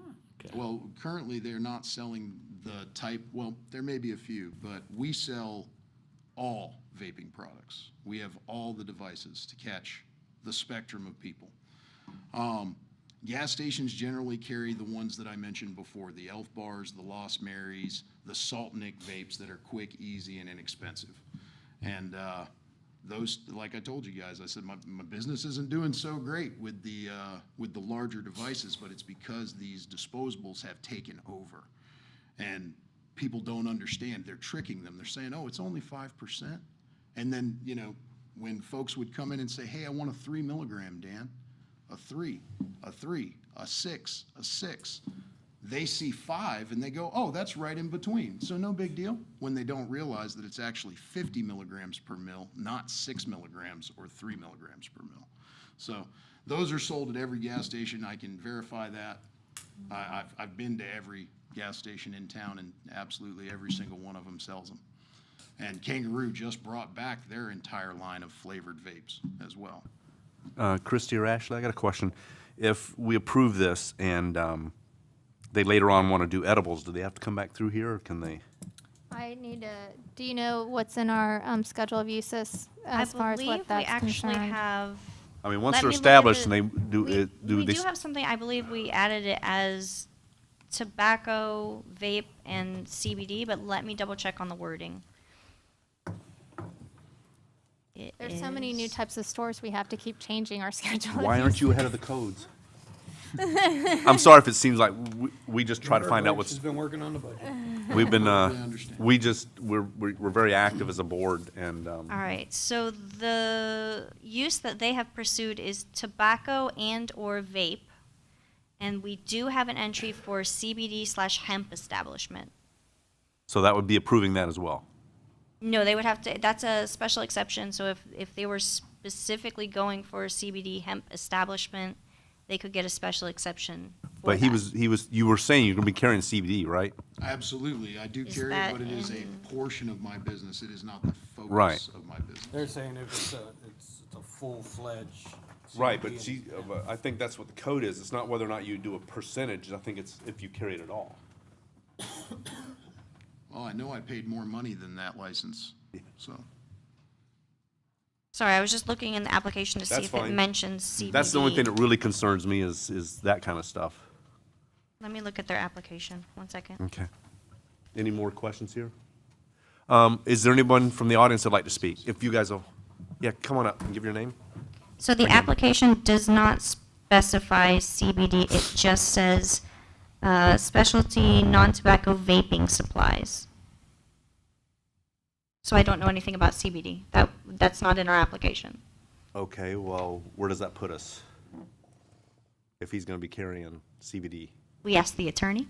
Well, currently, they're not selling the type, well, there may be a few, but we sell all vaping products. We have all the devices to catch the spectrum of people. Gas stations generally carry the ones that I mentioned before, the Elf Bars, the Lost Marys, the Salt Nick vapes that are quick, easy, and inexpensive. And those, like I told you guys, I said my business isn't doing so great with the larger devices, but it's because these disposables have taken over. And people don't understand. They're tricking them. They're saying, oh, it's only 5%. And then, you know, when folks would come in and say, hey, I want a 3 milligram, Dan, a 3, a 6, a 6. They see 5 and they go, oh, that's right in between. So no big deal, when they don't realize that it's actually 50 milligrams per mil, not 6 milligrams or 3 milligrams per mil. So those are sold at every gas station. I can verify that. I've been to every gas station in town, and absolutely every single one of them sells them. And Kangaroo just brought back their entire line of flavored vapes as well. Christie or Ashley, I got a question. If we approve this and they later on want to do edibles, do they have to come back through here, or can they? I need to, do you know what's in our schedule of uses as far as what that's I believe we actually concerned? have. I mean, once Let they're me look at established and it. they do it, do We they? do have something, I believe we added it as tobacco, vape, and CBD, but let me double check on the wording. It There's so many new is- types of stores, we have to keep changing our schedule. of Why aren't uses. you ahead of the codes? I'm sorry if it seems like we just try to find out what's, She's been working on the budget. we've been, understand. we're very active as a board, and, All right, so the use that they have pursued is tobacco and/or vape, and we do have an entry for CBD/hemp establishment. so that would be approving that as well. No, they would have to, that's a special exception, so if they were specifically going for a CBD hemp establishment, they could get a special exception for But you were saying you're gonna be carrying CBD, right? Absolutely, I do Is carry it, that but it is a in- portion of my business. It is not the Right. focus of my business. They're saying if it's a full-fledged. Right, but I think that's what the code is. It's not whether or not you do a percentage. I think it's if you carry it at all. Well, I know I paid more money than that license, so. Sorry, I was just looking in the application to see That's if it fine. mentions CBD. That's the only thing that really concerns me is that kind of stuff. Let me look at their application, 1 second. Okay. Any more questions here? Is there anyone from the audience that'd like to speak? If you guys will, yeah, come on up and give your name. So the application does not specify CBD, it just says specialty non-tobacco vaping supplies. So I don't know anything about CBD. That's not in our application. Okay, well, where does that put us? If he's gonna be carrying CBD? We asked the attorney.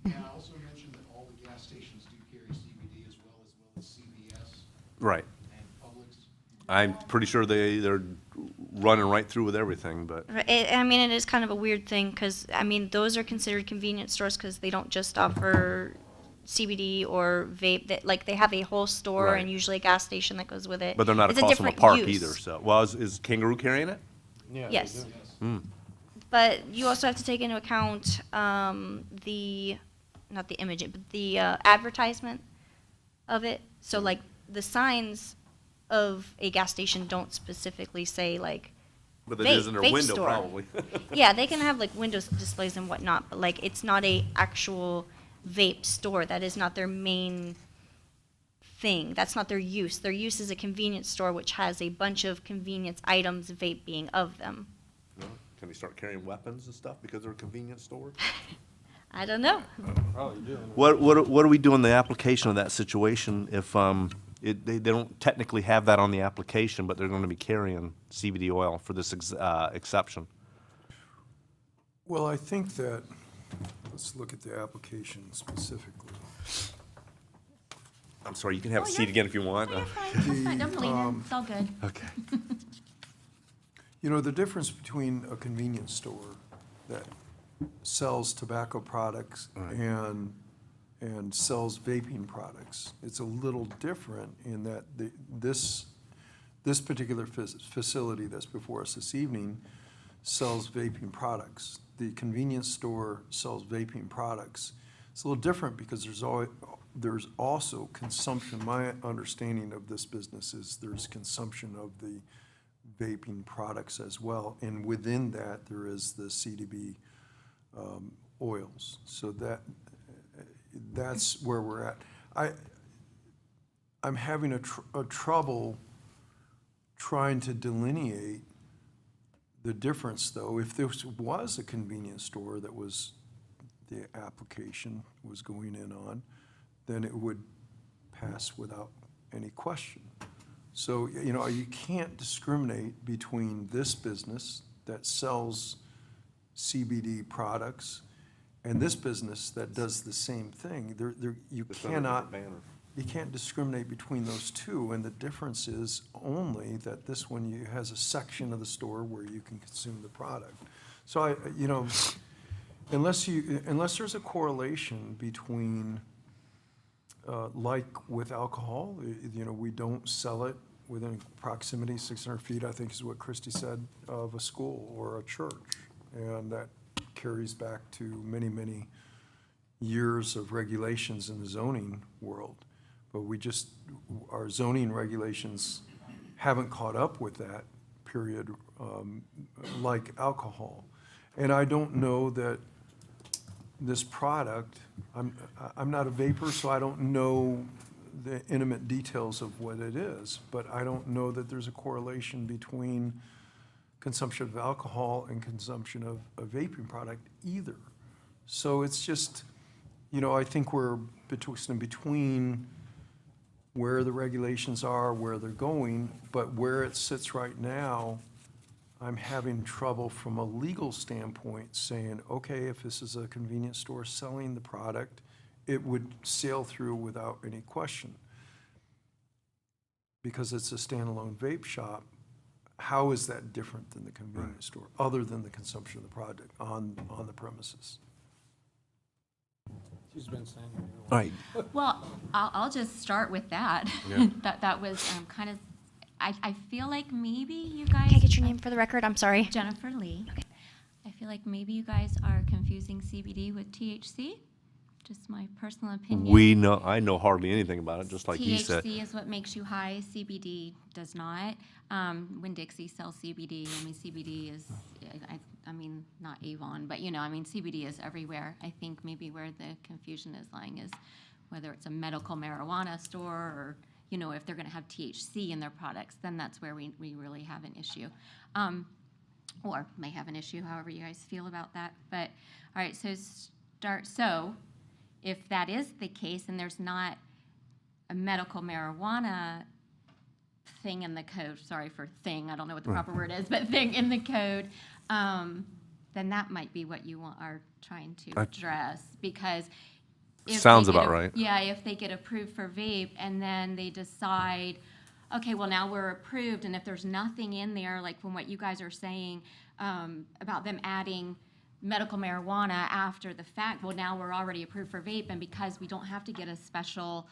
May I also mention that all the gas stations do carry CBD as well as CVS Right. and Publix. I'm pretty sure they're running right through with everything, but, I mean, it is kind of a weird thing because, I mean, those are considered convenience stores because they don't just offer CBD or vape. Like, they have a whole store Right. and usually a gas station that goes with it. but they're not It's a across from a different park use. either, so. Well, is Kangaroo carrying it? Yes. But you also have to take into account not the image, but the advertisement of it. So like the signs of a gas station don't specifically say like But it is in their vape window, store. probably. Yeah, they can have like windows displays and whatnot, but like it's not a actual vape store. That is not their main thing. That's not their use. Their use is a convenience store which has a bunch of convenience items, vape being of them. No? Can they start carrying weapons and stuff because they're a convenience store? I don't know. What do we do in the application of that situation if they don't technically have that on the application, but they're going to be carrying CBD oil for this exception? Well, I think that, let's look at the application specifically. I'm sorry, you can have a seat again if you want. That's fine, don't lean in, it's all good. Okay. You know, the difference between a convenience store that sells tobacco products and sells vaping products, it's a little different in that this particular facility that's before us this evening sells vaping products. The convenience store sells vaping products. It's a little different because there's also consumption. My understanding of this business is there's consumption of the vaping products as well, and within that, there is the CBD oils. So that's where we're at. I'm having a trouble trying to delineate the difference, though. If this was a convenience store that was, the application was going in on, then it would pass without any question. So, you know, you can't discriminate between this business that sells CBD products and this business that does the same thing. You can't discriminate between those two, and the difference is only that this one has a section of the store where you can consume the product. So you know, unless there's a correlation between, like with alcohol, you know, we don't sell it within proximity, 600 feet, I think is what Christie said, of a school or a church. And that carries back to many, many years of regulations in the zoning world. But our zoning regulations haven't caught up with that, period, like alcohol. And I don't know that this product, I'm not a vapor, so I don't know the intimate details of what it is, but I don't know that there's a correlation between consumption of alcohol and consumption of a vaping product either. So it's just, you know, I think we're between where the regulations are, where they're going, but where it sits right now, I'm having trouble from a legal standpoint saying, okay, if this is a convenience store selling the product, it would sail through without any question. Because it's a standalone vape shop, how is that different than the convenience store, other than the consumption of the product on the premises? She's been saying. All right, Well, I'll just start with that. That was kind of, I feel like maybe you guys. Can I get your name for the record? I'm sorry. Jennifer Lee. I feel like maybe you guys are confusing CBD with THC. Just my personal opinion. I know hardly anything about it, just like he said. THC is what makes you high. CBD does not. Winn-Dixie sells CBD. I mean, CBD is, I mean, not Avon, but CBD is everywhere. I think maybe where the confusion is lying is whether it's a medical marijuana store or, if they're going to have THC in their products, then that's where we really have an issue. Or may have an issue, however you guys feel about that. But, all right, so if that is the case and there's not a medical marijuana thing in the code, sorry for thing, I don't know what the proper word is, but thing in the code, then that might be what you are trying to address, because if Sounds they get about right. Yeah, if they get approved for vape and then they decide, okay, well, now we're approved, and if there's nothing in there, like from what you guys are saying, about them adding medical marijuana after the fact, well, now we're already approved for vape, and because we don't have to get a special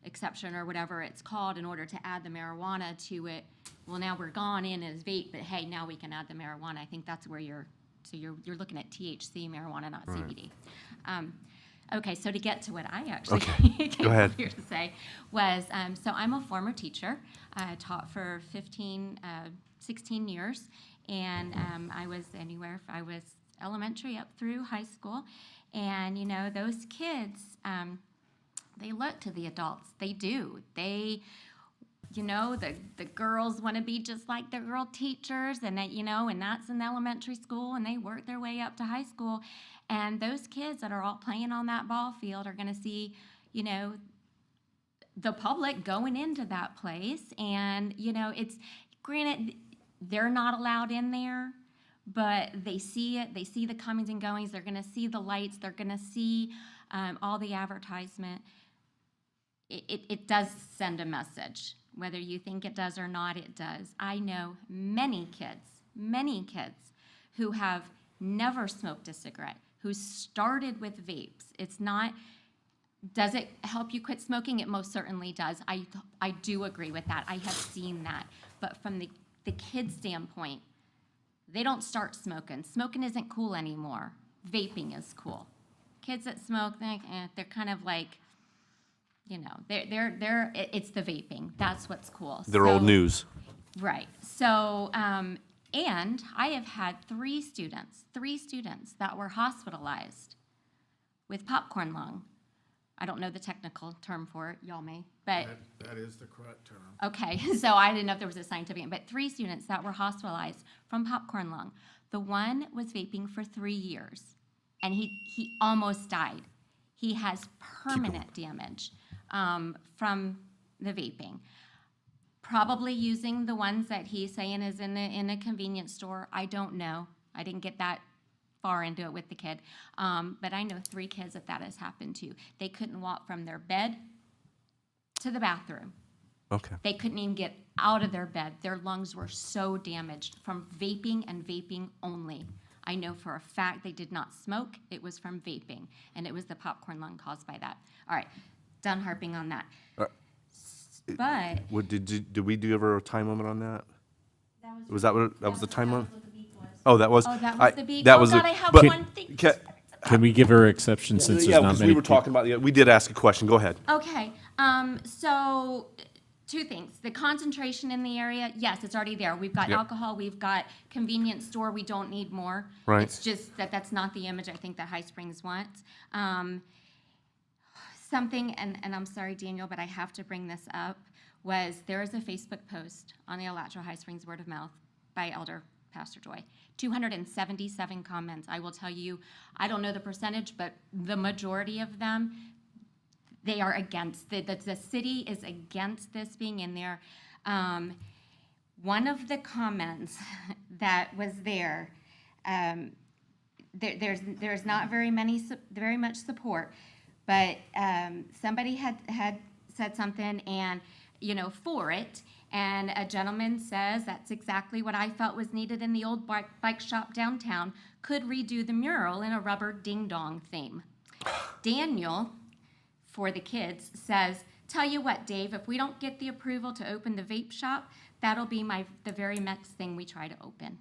exception or whatever it's called in order to add the marijuana to it, well, now we're gone in as vape, but hey, now we can add the marijuana. I think that's where you're looking at THC marijuana, not CBD. Okay, so to get to what I actually Go ahead. here to say was, so I'm a former teacher. I taught for 16 years, and I was elementary up through high school, and those kids, they look to the adults. They do. They, the girls want to be just like their girl teachers, and that, and that's in elementary school, and they work their way up to high school. And those kids that are all playing on that ball field are going to see, the public going into that place. And, it's granted, they're not allowed in there, but they see it. They see the comings and goings. They're going to see the lights. They're going to see all the advertisement. It does send a message. Whether you think it does or not, it does. I know many kids who have never smoked a cigarette, who started with vapes. It's not, does it help you quit smoking? It most certainly does. I do agree with that. I have seen that. But from the kid standpoint, they don't start smoking. Smoking isn't cool anymore. Vaping is cool. Kids that smoke, they're kind of like, it's the vaping. That's what's cool. They're old news. Right. So, and I have had three students that were hospitalized with popcorn lung. I don't know the technical term for it, y'all may, but. That is the correct term. Okay, so I didn't know if there was a scientific, but 3 students that were hospitalized from popcorn lung. The one was vaping for 3 years, and he almost died. He has permanent damage from the vaping. Probably using the ones that he's saying is in a convenience store. I don't know. I didn't get that far into it with the kid. But I know 3 kids that has happened to. They couldn't walk from their bed to the bathroom. Okay. They couldn't even get out of their bed. Their lungs were so damaged from vaping and vaping only. I know for a fact they did not smoke. It was from vaping, and it was the popcorn lung caused by that. All right, done harping on that. But Did we do ever a time limit on that? Was that the time limit? what the beep was. Oh, that was. Oh, that was the beep. That Oh, was God, the- I have but- one thing. Can we give her exception since Yeah, there's not because many we were talking about, we did ask a question. Go ahead. Okay, so 2 things. The concentration in the area, yes, it's already there. We've got Yep. alcohol, we've got convenience store, we don't need more. Right. It's just that's not the image I think that High Springs wants. Something, and I'm sorry, Daniel, but I have to bring this up, was there is a Facebook post on the Alachua High Springs Word of Mouth by Elder Pastor Joy. 277 comments. I will tell you, I don't know the percentage, but the majority of them, they are against, the city is against this being in there. One of the comments that was there, there's not very much support, but somebody had said something, and for it. And a gentleman says that's exactly what I felt was needed in the old bike shop downtown, could redo the mural in a rubber ding-dong theme. Daniel, for the kids, says, tell you what, Dave, if we don't get the approval to open the vape shop, that'll be the very next thing we try to open.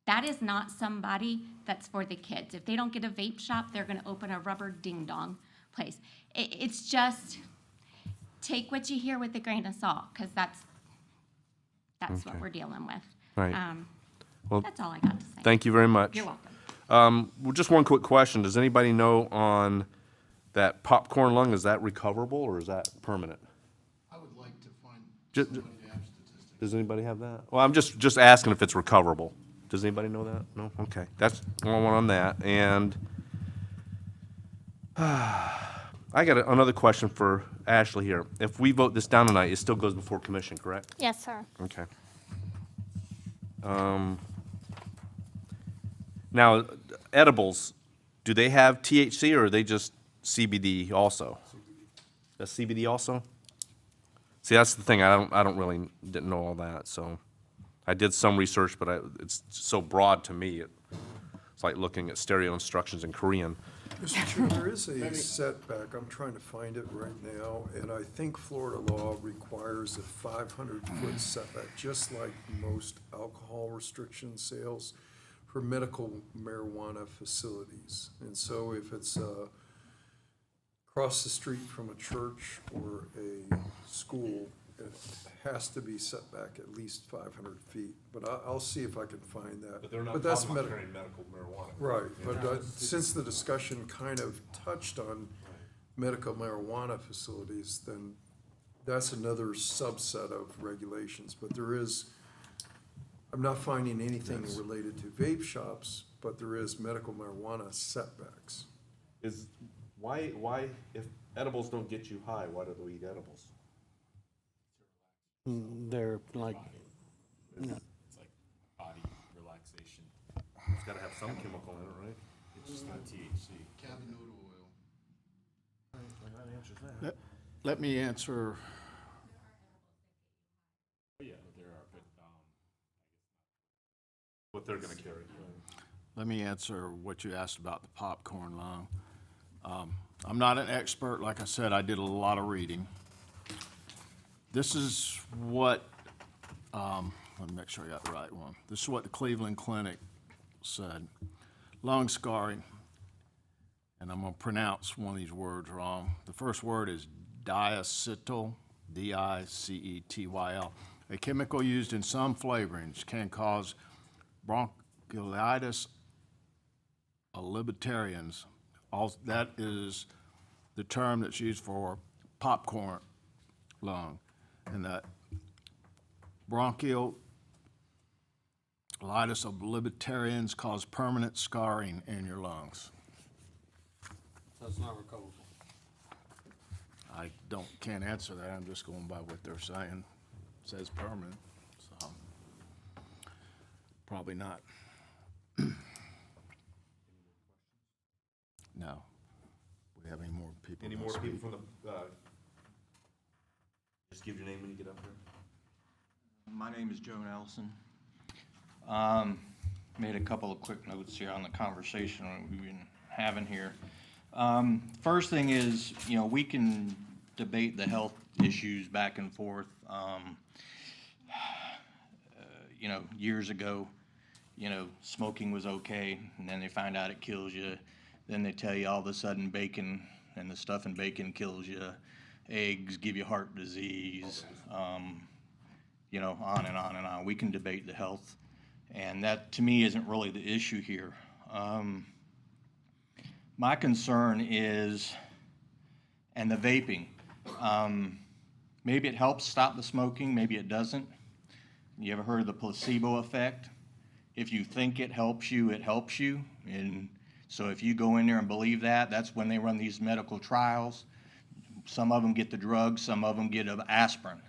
That is not somebody that's for the kids. If they don't get a vape shop, they're going to open a rubber ding-dong place. It's just, take what you hear with a grain of salt, because that's what we're dealing with. Right. Well, That's all I got to say. Thank you very much. You're welcome. Well, just one quick question. Does anybody know on that popcorn lung, is that recoverable or is that permanent? I would like to find Ju- somebody to have statistics. Does anybody have that? Well, I'm just asking if it's recoverable. Does anybody know that? No? Okay. That's all I want on that. And I got another question for Ashley here. If we vote this down tonight, it still goes before commission, correct? Yes, sir. Okay. Now, edibles, do they have THC or are they just CBD also? That's CBD also? See, that's the thing. I don't really didn't know all that. So, I did some research, but it's so broad to me. It's like looking at stereo instructions in Korean. Mr. Chair, there is a setback, I'm trying to find it right now, and I think Florida law requires a 500-foot setback, just like most alcohol restriction sales for medical marijuana facilities. And so if it's across the street from a church or a school, it has to be set back at least 500 feet. But I'll see if I can find that. But that's medical marijuana. Right, but since the discussion kind of touched on medical marijuana facilities, then that's another subset of regulations. But there is, I'm not finding anything related to vape shops, but there is medical marijuana setbacks. Why if edibles don't get you high, why do they eat edibles? They're like, It's like body relaxation. It's got to have some chemical in it, right? It's just not THC. Cannabinoid oil. Let me answer. Yeah, there are, but What they're going to carry. Let me answer what you asked about the popcorn lung. I'm not an expert. Like I said, I did a lot of reading. This is what, let me make sure I got the right one. This is what the Cleveland Clinic said. Lung scarring, and I'm going to pronounce one of these words wrong. The first word is diacetyl, D-I-C-E-T-Y-L. A chemical used in some flavorings can cause bronchiolitis obliterans. That is the term that's used for popcorn lung. And that bronchiolitis obliterans cause permanent scarring in your lungs. that's not recoverable. I can't answer that. I'm just going by what they're saying. It says permanent, so probably not. No. We have any more people? Any that more speak? people from the, just give your name when you get up here. My name is Joe Nelson. Made a couple of quick notes here on the conversation we've been having here. First thing is, we can debate the health issues back and forth. Years ago, smoking was okay, and then they find out it kills you. Then they tell you all of a sudden bacon and the stuff in bacon kills you. Eggs give you heart disease, on and on and on. We can debate the health, and that, to me, isn't really the issue here. My concern is, and the vaping, maybe it helps stop the smoking, maybe it doesn't. You ever heard of the placebo effect? If you think it helps you, it helps you. And so if you go in there and believe that, that's when they run these medical trials. Some of them get the drug, some of them get an aspirin.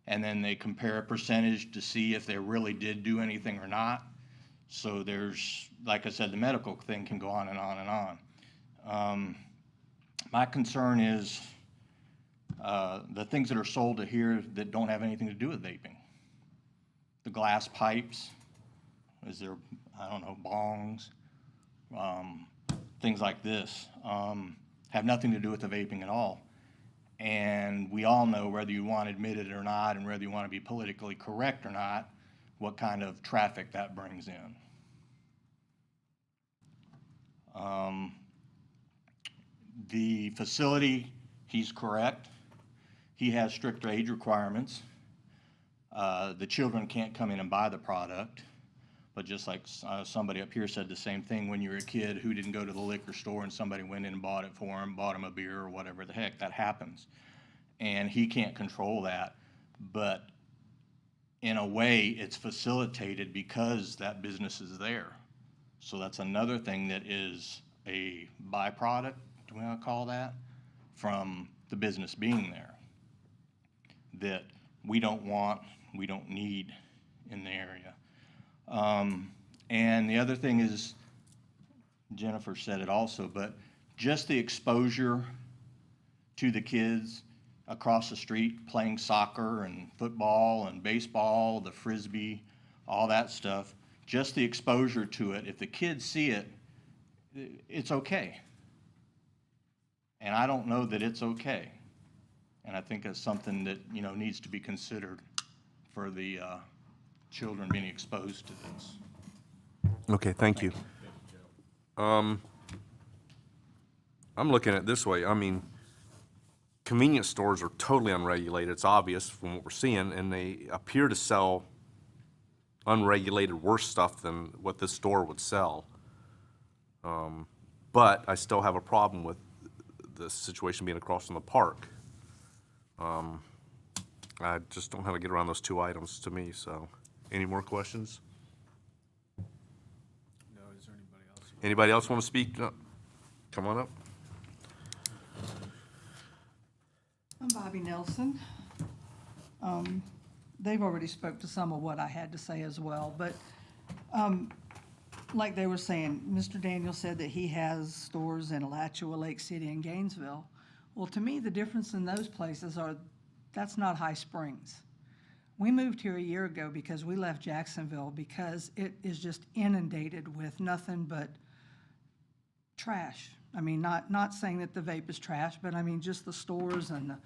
And then they compare a percentage to see if they really did do anything or not. So there's, like I said, the medical thing can go on and on and on. My concern is The things that are sold to here that don't have anything to do with vaping. The glass pipes, is there, I don't know, bongs, things like this, have nothing to do with the vaping at all. And we all know, whether you want to admit it or not, and whether you want to be politically correct or not, what kind of traffic that brings in. The facility, he's correct. He has stricter age requirements. The children can't come in and buy the product. But just like somebody up here said the same thing, when you were a kid who didn't go to the liquor store and somebody went in and bought it for him, bought him a beer or whatever the heck, that happens. And he can't control that. But in a way, it's facilitated because that business is there. So that's another thing that is a byproduct, do we want to call that, from the business being there, that we don't want, we don't need in the area. And the other thing is, Jennifer said it also, but just the exposure to the kids across the street playing soccer and football and baseball, the frisbee, all that stuff, just the exposure to it, if the kids see it, it's okay. And I don't know that it's okay. And I think it's something that, you know, needs to be considered for the children being exposed to this. Okay, thank you. I'm looking at it this way. I mean, convenience stores are totally unregulated. It's obvious from what we're seeing, and they appear to sell unregulated worse stuff than what this store would sell. But I still have a problem with the situation being across from the park. I just don't know how to get around those two items to me, so. Any more questions? No, is there anybody else? Anybody else want to speak? No. Come on up. I'm Bobby Nelson. They've already spoke to some of what I had to say as well, but like they were saying, Mr. Daniel said that he has stores in Alachua, Lake City, and Gainesville. Well, to me, the difference in those places are, that's not High Springs. We moved here a year ago because we left Jacksonville because it is just inundated with nothing but trash. I mean, not saying that the vape is trash, but I mean just the stores and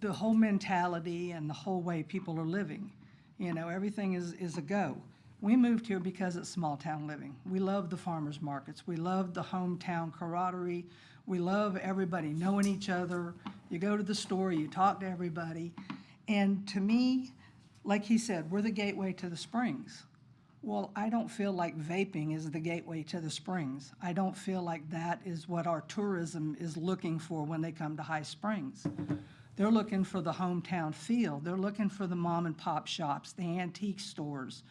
the whole mentality and the whole way people are living. You know, everything is a go. We moved here because it's small town living. We love the farmers markets. We love the hometown camaraderie. We love everybody knowing each other. You go to the store, you talk to everybody. And to me, like he said, we're the gateway to the Springs. Well, I don't feel like vaping is the gateway to the Springs. I don't feel like that is what our tourism is looking for when they come to High Springs. They're looking for the hometown feel. They're looking for the mom and pop shops, the antique stores,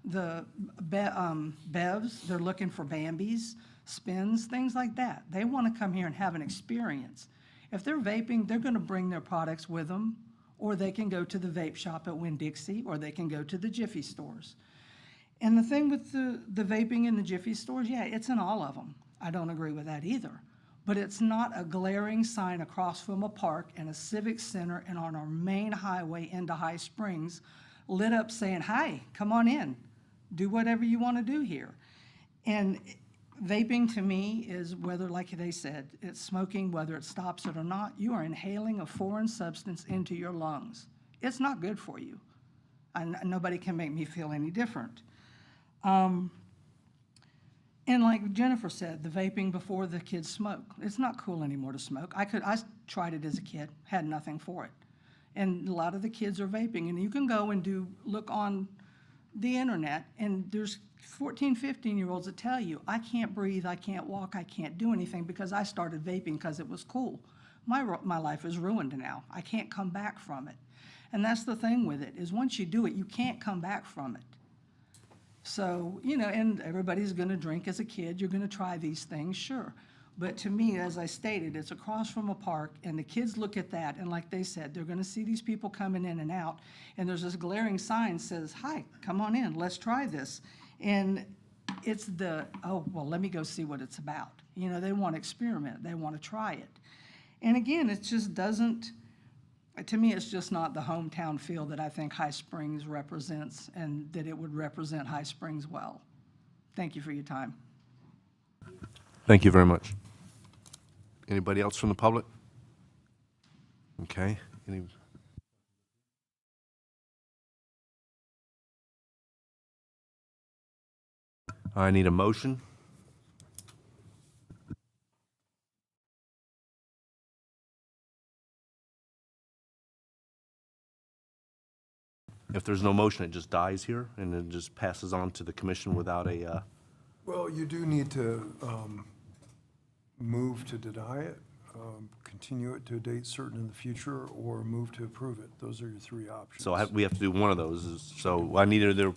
the Bevs. They're looking for Bambis, Spins, things like that. They want to come here and have an experience. If they're vaping, they're going to bring their products with them, or they can go to the vape shop at Winn-Dixie, or they can go to the Jiffy stores. And the thing with the vaping in the Jiffy stores, yeah, it's in all of them. I don't agree with that either. But it's not a glaring sign across from a park and a civic center and on our main highway into High Springs lit up saying, hi, come on in, do whatever you want to do here. And vaping to me is whether, like they said, it's smoking, whether it stops it or not, you are inhaling a foreign substance into your lungs. It's not good for you. And nobody can make me feel any different. And like Jennifer said, the vaping before the kids smoke, it's not cool anymore to smoke. I tried it as a kid, had nothing for it. And a lot of the kids are vaping, and you can go and look on the internet, and there's 14, 15-year-olds that tell you, I can't breathe, I can't walk, I can't do anything because I started vaping because it was cool. My life is ruined now. I can't come back from it. And that's the thing with it, is once you do it, you can't come back from it. So, you know, and everybody's going to drink as a kid. You're going to try these things, sure. But to me, as I stated, it's across from a park, and the kids look at that, and like they said, they're going to see these people coming in and out, and there's this glaring sign that says, hi, come on in, let's try this. And it's oh, well, let me go see what it's about. You know, they want to experiment. They want to try it. And again, it just doesn't, to me, it's just not the hometown feel that I think High Springs represents and that it would represent High Springs well. Thank you for your time. Thank you very much. Anybody else from the public? Okay. I need a motion. If there's no motion, it just dies here and it just passes on to the commission without a, Well, you do need to move to deny it, continue it to a date certain in the future, or move to approve it. Those are your three options. so we have to do one of those. So I need either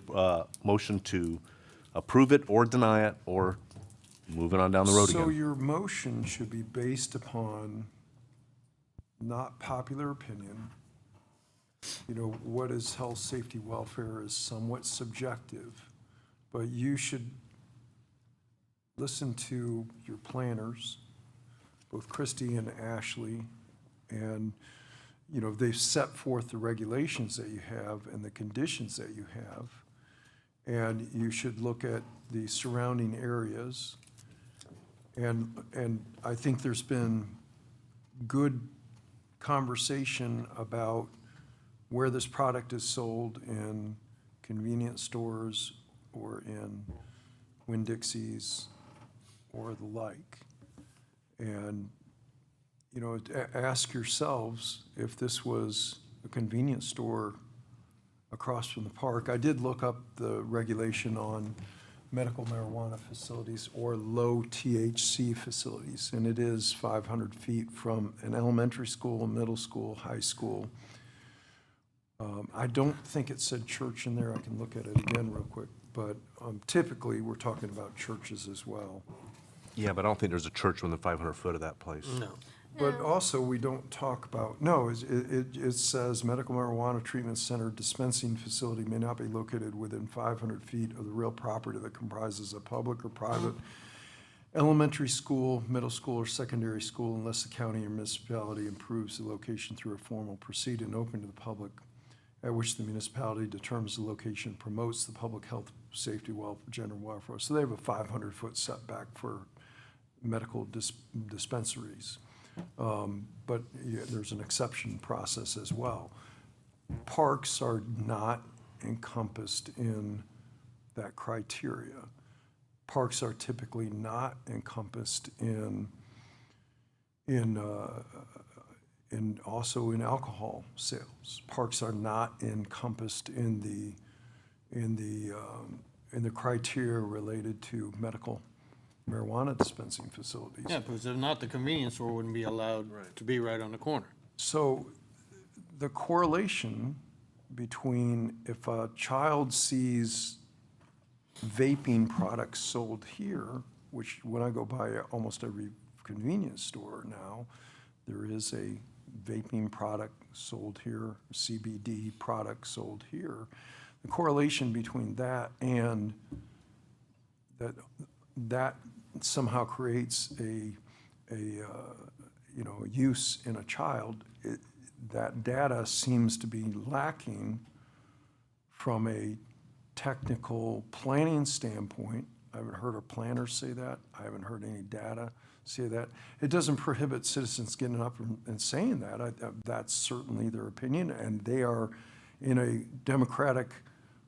motion to approve it or deny it or move it on down the road So again. your motion should be based upon not popular opinion. You know, what is health, safety, welfare is somewhat subjective, but you should listen to your planners, both Christie and Ashley, and, you know, they've set forth the regulations that you have and the conditions that you have. And you should look at the surrounding areas. And I think there's been good conversation about where this product is sold in convenience stores or in Winn-Dixie's or the like. And, you know, ask yourselves if this was a convenience store across from the park. I did look up the regulation on medical marijuana facilities or low THC facilities, and it is 500 feet from an elementary school, middle school, high school. I don't think it said church in there. I can look at it again real quick, but typically we're talking about churches as well. Yeah, but I don't think there's a church within 500 foot of that place. No. But also, we don't talk about, no, it says medical marijuana treatment center dispensing facility may not be located within 500 feet of the real property that comprises a public or private elementary school, middle school, or secondary school unless the county or municipality improves the location through a formal proceeding open to the public, at which the municipality determines the location, promotes the public health, safety, general welfare. So they have a 500-foot setback for medical dispensaries. But yeah, there's an exception process as well. Parks are not encompassed in that criteria. Parks are typically not encompassed in also in alcohol sales. Parks are not encompassed in the criteria related to medical marijuana dispensing facilities. Yeah, because if not, the convenience store wouldn't be allowed to be right on the corner. So the correlation between if a child sees vaping products sold here, which when I go by almost every convenience store now, there is a vaping product sold here, CBD product sold here. The correlation between that and that somehow creates a use in a child, that data seems to be lacking from a technical planning standpoint. I haven't heard a planner say that. I haven't heard any data say that. It doesn't prohibit citizens getting up and saying that. That's certainly their opinion, and they are in a democratic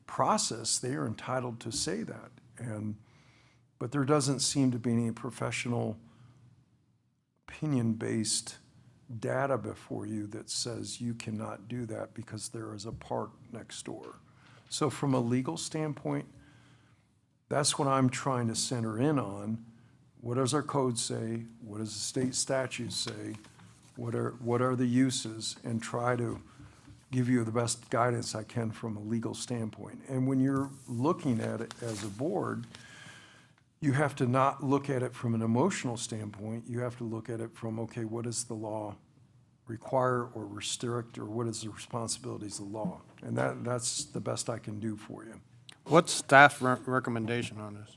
process. They are entitled to say that. But there doesn't seem to be any professional opinion-based data before you that says you cannot do that because there is a park next door. So from a legal standpoint, that's what I'm trying to center in on. What does our code say? What does the state statutes say? What are the uses? And try to give you the best guidance I can from a legal standpoint. And when you're looking at it as a board, you have to not look at it from an emotional standpoint. You have to look at it from, okay, what does the law require or restrict, or what is the responsibilities of the law? And that's the best I can do for you. What's staff recommendation on this?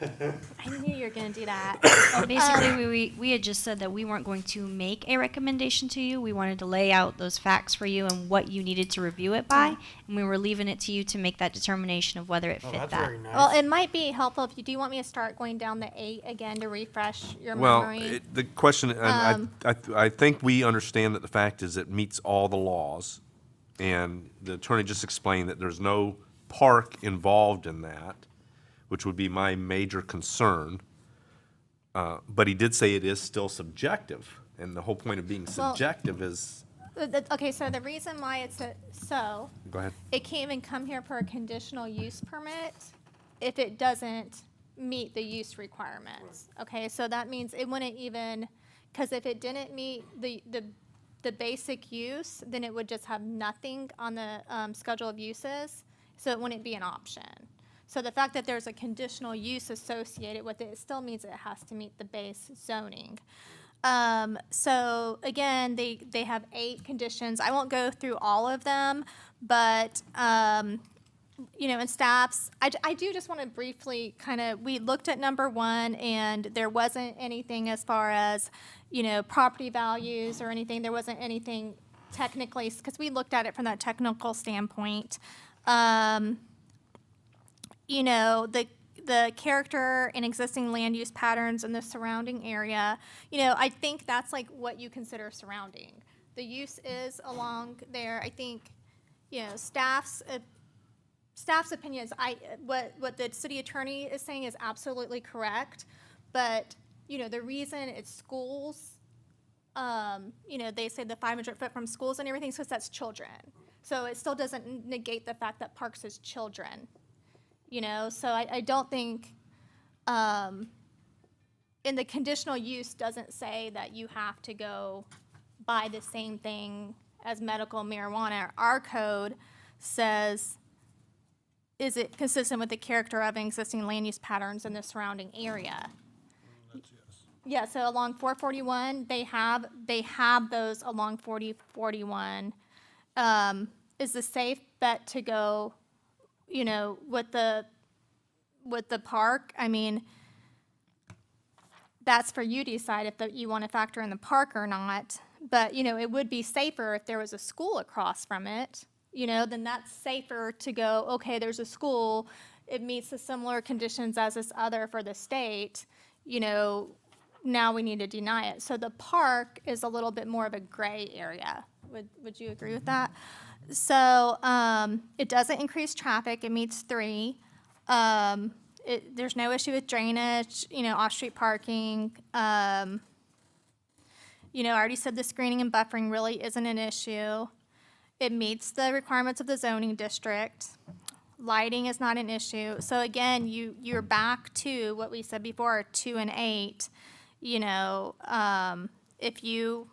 I knew you were gonna do that. Basically, we had just said that we weren't going to make a recommendation to you. We wanted to lay out those facts for you and what you needed to review it by, and we were leaving it to you to make that determination of whether it Oh, fit that's that. very nice. Well, it might be helpful if you do want me to start going down the 8 again to refresh your Well, memory. the question, and I think we understand that the fact is it meets all the laws. And the attorney just explained that there's no park involved in that, which would be my major concern. But he did say it is still subjective. And the whole point of being Well- subjective is, Okay, so the reason why it's so, go ahead. it can't even come here for a conditional use permit if it doesn't meet the use requirements. Okay, so that means it wouldn't even, because if it didn't meet the basic use, then it would just have nothing on the schedule of uses, so it wouldn't be an option. So the fact that there's a conditional use associated with it, it still means it has to meet the base zoning. So again, they have 8 conditions. I won't go through all of them, but, you know, in staffs, I do just want to briefly we looked at number 1 and there wasn't anything as far as, you know, property values or anything. There wasn't anything technically, because we looked at it from that technical standpoint. You know, the character and existing land use patterns in the surrounding area, you know, I think that's like what you consider surrounding. The use is along there. I think, you know, staff's opinions, what the city attorney is saying is absolutely correct. But, you know, the reason it's schools, you know, they say the 500 foot from schools and everything, so that's children. So it still doesn't negate the fact that parks is children. You know, so I don't think, and the conditional use doesn't say that you have to go buy the same thing as medical marijuana. Our code says, is it consistent with the character of existing land use patterns in the surrounding area? Yeah, so along 441, they have those along 4041. Is the safe bet to go, you know, with the park? I mean, that's for you to decide if you want to factor in the park or not. But, you know, it would be safer if there was a school across from it, you know, then that's safer to go, okay, there's a school, it meets the similar conditions as this other for the state, you know, now we need to deny it. So the park is a little bit more of a gray area. Would you agree with that? So it doesn't increase traffic. It meets 3. There's no issue with drainage, you know, off-street parking. You know, I already said the screening and buffering really isn't an issue. It meets the requirements of the zoning district. Lighting is not an issue. So again, you're back to what we said before, 2 and 8. You know, if you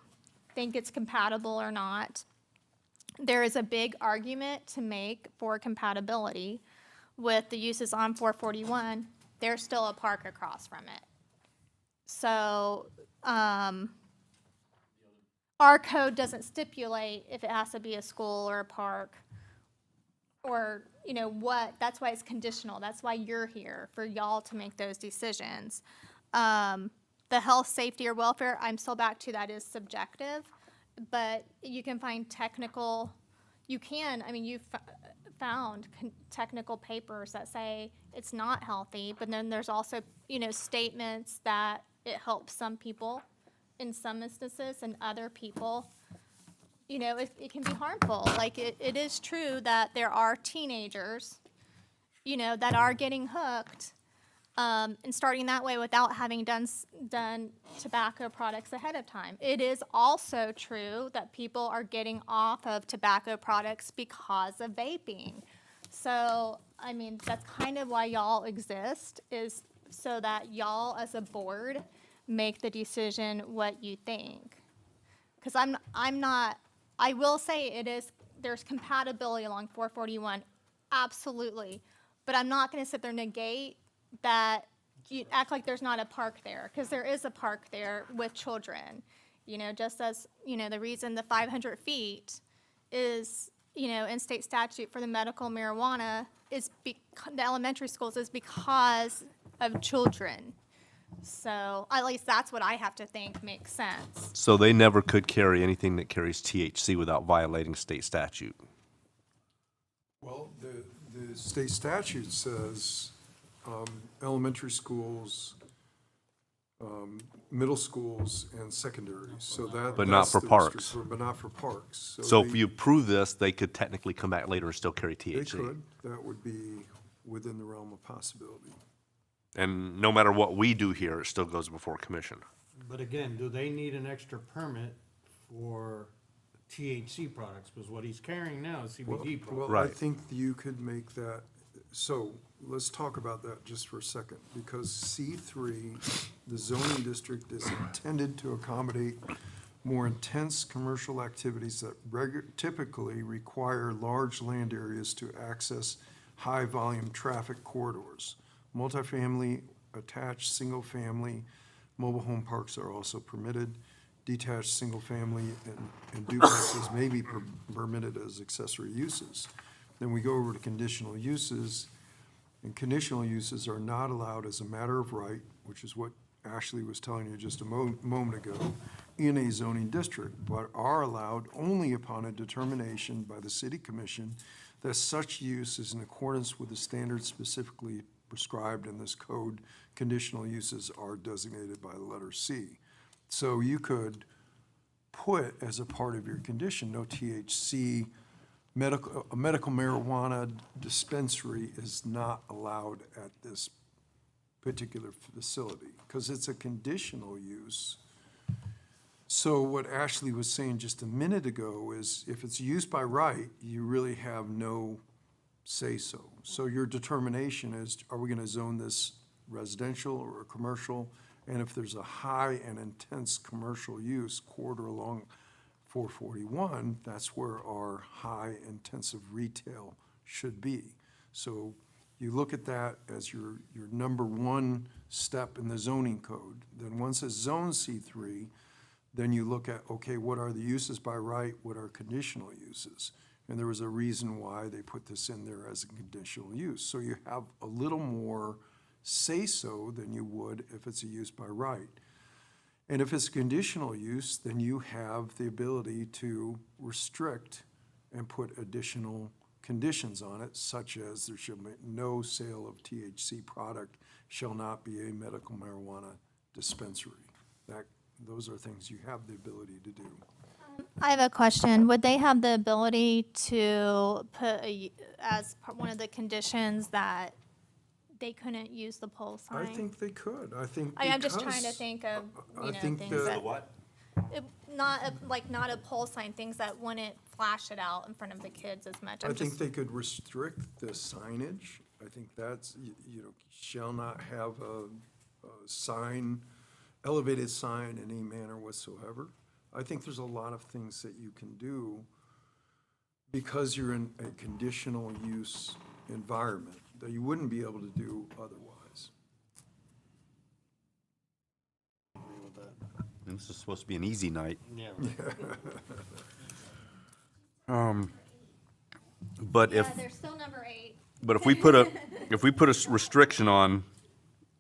think it's compatible or not. There is a big argument to make for compatibility with the uses on 441. There's still a park across from it. So our code doesn't stipulate if it has to be a school or a park or, you know, what. That's why it's conditional. That's why you're here, for y'all to make those decisions. The health, safety, or welfare, I'm still back to that is subjective. But you can find technical, you've found technical papers that say it's not healthy, but then there's also, you know, statements that it helps some people in some instances and other people, you know, it can be harmful. Like it is true that there are teenagers, you know, that are getting hooked and starting that way without having done tobacco products ahead of time. It is also true that people are getting off of tobacco products because of vaping. So, I mean, that's kind of why y'all exist, is so that y'all as a board make the decision what you think. Because I will say there's compatibility along 441, absolutely. But I'm not going to sit there and negate that you act like there's not a park there, because there is a park there with children. You know, just as, you know, the reason the 500 feet is, you know, in state statute for the medical marijuana is the elementary schools is because of children. So at least that's what I have to think makes sense. So they never could carry anything that carries THC without violating state statute. Well, the state statute says elementary schools, middle schools, and secondary, so that. But not that's for the parks. restriction, But not for parks. So if they- you approve this, they could technically come back later and still carry They THC. could, that would be within the realm of possibility. And no matter what we do here, it still goes before commission. But again, do they need an extra permit for THC products? Because what he's carrying now is CBD products. Well, I Right. think you could make that, so let's talk about that just for a second, because C3, the zoning district is intended to accommodate more intense commercial activities that typically require large land areas to access high-volume traffic corridors. Multifamily, attached, single-family, mobile home parks are also permitted. Detached, single-family, and duplexes may be permitted as accessory uses. Then we go over to conditional uses, and conditional uses are not allowed as a matter of right, which is what Ashley was telling you just a moment ago, in a zoning district, but are allowed only upon a determination by the city commission that such use is in accordance with the standards specifically prescribed in this code. Conditional uses are designated by the letter C. So you could put as a part of your condition, no THC, a medical marijuana dispensary is not allowed at this particular facility, because it's a conditional use. So what Ashley was saying just a minute ago is if it's used by right, you really have no say-so. So your determination is, are we gonna zone this residential or commercial? And if there's a high and intense commercial use corridor along 441, that's where our high intensive retail should be. So you look at that as your number one step in the zoning code. Then once it's zone C3, then you look at, okay, what are the uses by right, what are conditional uses? And there was a reason why they put this in there as a conditional use. So you have a little more say-so than you would if it's a use by right. And if it's conditional use, then you have the ability to restrict and put additional conditions on it, such as there shall be no sale of THC product, shall not be a medical marijuana dispensary. Those are things you have the ability to do. I have a question. Would they have the ability to put as one of the conditions that they couldn't use the pole sign? I think they could. I think I'm just trying to because- think of, I think things the- that. Not a pole sign, things that wouldn't flash it out in front of the kids as much. I think they could restrict the signage. I think that's, shall not have a sign, elevated sign in any manner whatsoever. I think there's a lot of things that you can do because you're in a conditional use environment that you wouldn't be able to do otherwise. This is supposed to be an easy night. Yeah. But if, they're still number 8. but if we put a restriction on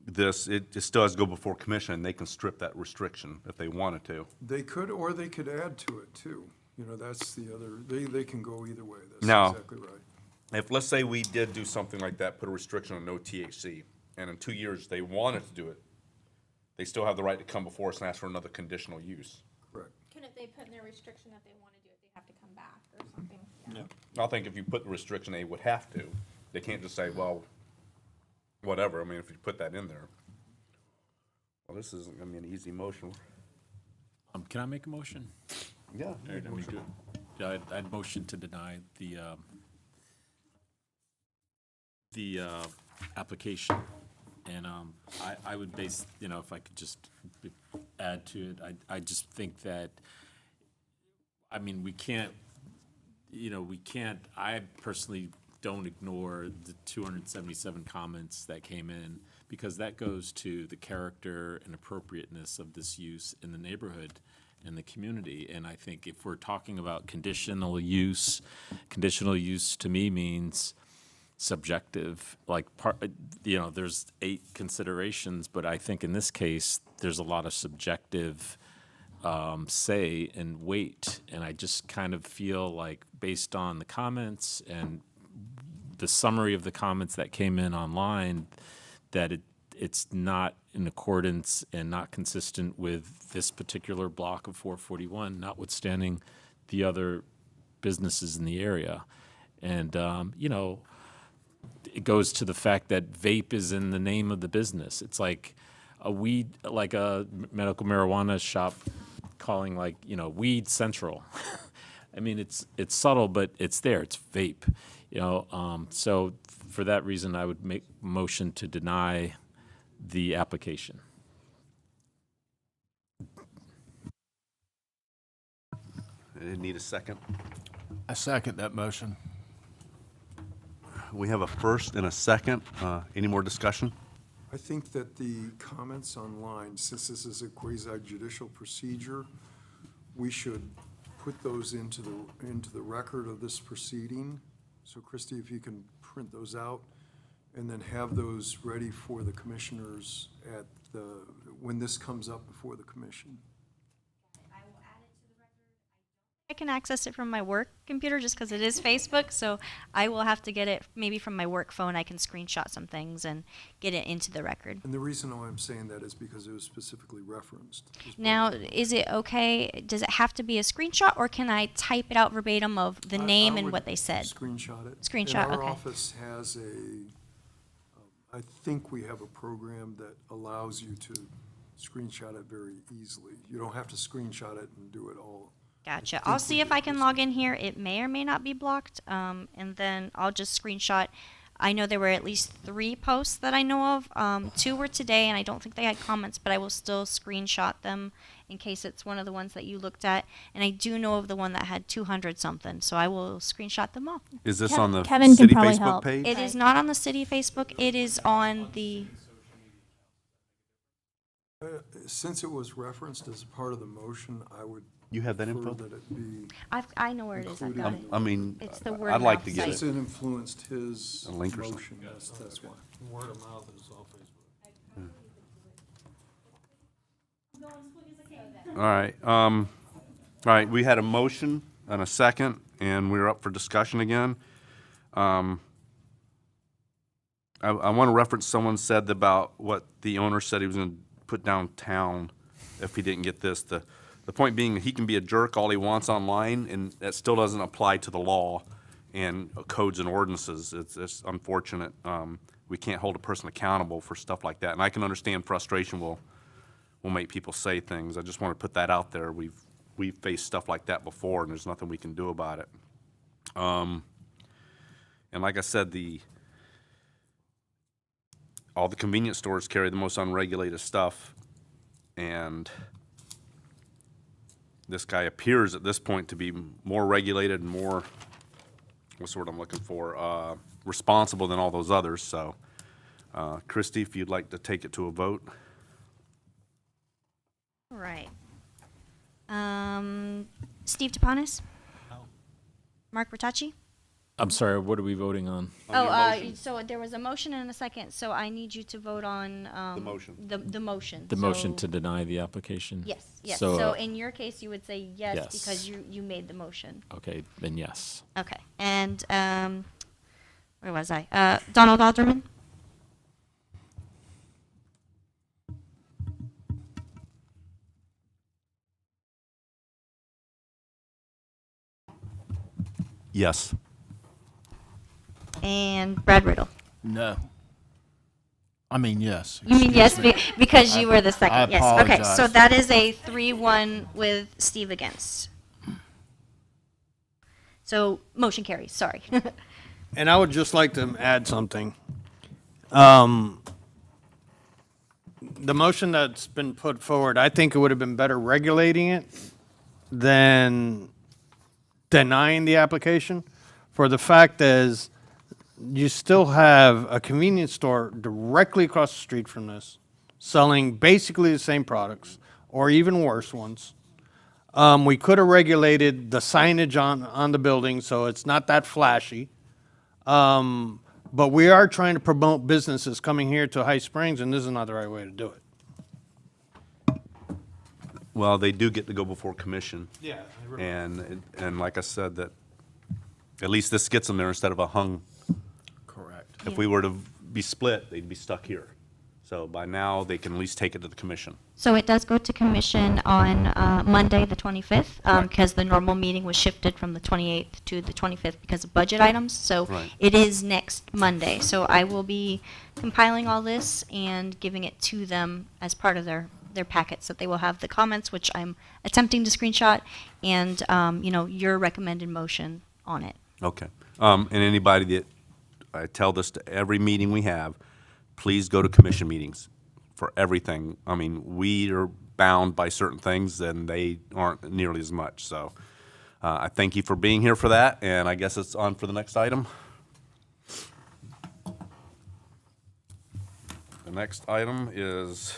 this, it still has to go before commission. They can strip that restriction if they wanted to. They could, or they could add to it too. That's the other, they can go either way. That's Now- exactly right. If, let's say we did do something like that, put a restriction on no THC, and in 2 years they wanted to do it, they still have the right to come before us and ask for another conditional use. Correct. Couldn't they put in their restriction that they want to do it, they have to come back or something? I think if you put the restriction, they would have to. They can't just say, well, whatever. I mean, if you put that in there. Well, this isn't gonna be an easy motion. Can I make a motion? Yeah. All right, let me do it. Yeah, I'd motion to deny the application. And I would base, if I could just add to it, I just think that, we can't, I personally don't ignore the 277 comments that came in, because that goes to the character and appropriateness of this use in the neighborhood and the community. And I think if we're talking about conditional use to me means subjective. Like, there's 8 considerations, but I think in this case, there's a lot of subjective say and weight. And I just kind of feel like, based on the comments and the summary of the comments that came in online, that it's not in accordance and not consistent with this particular block of 441, notwithstanding the other businesses in the area. And, it goes to the fact that vape is in the name of the business. It's like a medical marijuana shop calling Weed Central. I mean, it's subtle, but it's there. It's vape, So for that reason, I would make motion to deny the application. I need a second. I second that motion. We have a first and a second. Any more discussion? I think that the comments online, since this is a quasi-judicial procedure, we should put those into the record of this proceeding. So Christie, if you can print those out and then have those ready for the commissioners when this comes up before the commission. I can access it from my work computer just because it is Facebook, so I will have to get it maybe from my work phone. I can screenshot some things and get it into the record. And the reason why I'm saying that is because it was specifically referenced. Now, is it okay? Does it have to be a screenshot, or can I type it out verbatim of the name I and would what they said? Screenshot it. Screenshot, And our okay. office has I think we have a program that allows you to screenshot it very easily. You don't have to screenshot it and do it all. Gotcha. I'll see if I can log in here. It may or may not be blocked, and then I'll just screenshot. I know there were at least 3 posts that I know of. 2 were today, and I don't think they had comments, but I will still screenshot them in case it's one of the ones that you looked at. And I do know of the one that had 200 something, so I will screenshot them all. Is this on the Kevin can city probably Facebook help. page? It is not on the city Facebook. It is on the. Since it was referenced as part of the motion, I would You have that prefer info? that it be, I know where it is. I've got it. I mean, It's the word I'd like mouth to get site. since it influenced his A link or something. motion, that's why. Word of mouth is all Facebook. All right, we had a motion and a second, and we're up for discussion again. I want to reference someone said about what the owner said he was going to put downtown if he didn't get this. The point being, he can be a jerk all he wants online, and that still doesn't apply to the law and codes and ordinances. It's unfortunate. We can't hold a person accountable for stuff like that, and I can understand frustration will make people say things. I just want to put that out there. We've faced stuff like that before, and there's nothing we can do about it. And like I said, all the convenience stores carry the most unregulated stuff, and this guy appears at this point to be more regulated and more, what's the word I'm looking for, responsible than all those others. So, Christie, if you'd like to take it to a vote. All right. Steve Tapanis? Mark Bertacci? I'm sorry, what are we voting on? So there was a motion and a second, so I need you to vote on, The motion. The motion. The motion So- to deny the application? Yes, yes. So, So in your case, you would say yes yes. because you made the motion. okay, then yes. Okay. And, where was I? Donald Alderman? Yes. And Brad Riddle? No. I mean, yes. You mean yes, Excuse me. because you were the second, I yes. Okay, so apologize. that is a 3-1 with Steve against. So motion carries, sorry. And I would just like to add something. The motion that's been put forward, I think it would have been better regulating it than denying the application. For the fact is, you still have a convenience store directly across the street from this, selling basically the same products, or even worse ones. We could have regulated the signage on the building, so it's not that flashy. But we are trying to promote businesses coming here to High Springs, and this is not the right way to do it. Well, they do get to go before commission. Yeah. And like I said, that at least this gets them there instead of a hung. Correct. If we were to be split, they'd be stuck here. So by now, they can at least take it to the commission. So it does go to commission on Monday, the 25th, because the normal meeting was shifted from the 28th to the 25th because of budget items. So Right. it is next Monday. So I will be compiling all this and giving it to them as part of their packet. So they will have the comments, which I'm attempting to screenshot, and, your recommended motion on it. Okay. And anybody that, I tell this to every meeting we have, please go to commission meetings for everything. I mean, we are bound by certain things and they aren't nearly as much. So I thank you for being here for that, and I guess it's on for the next item. The next item is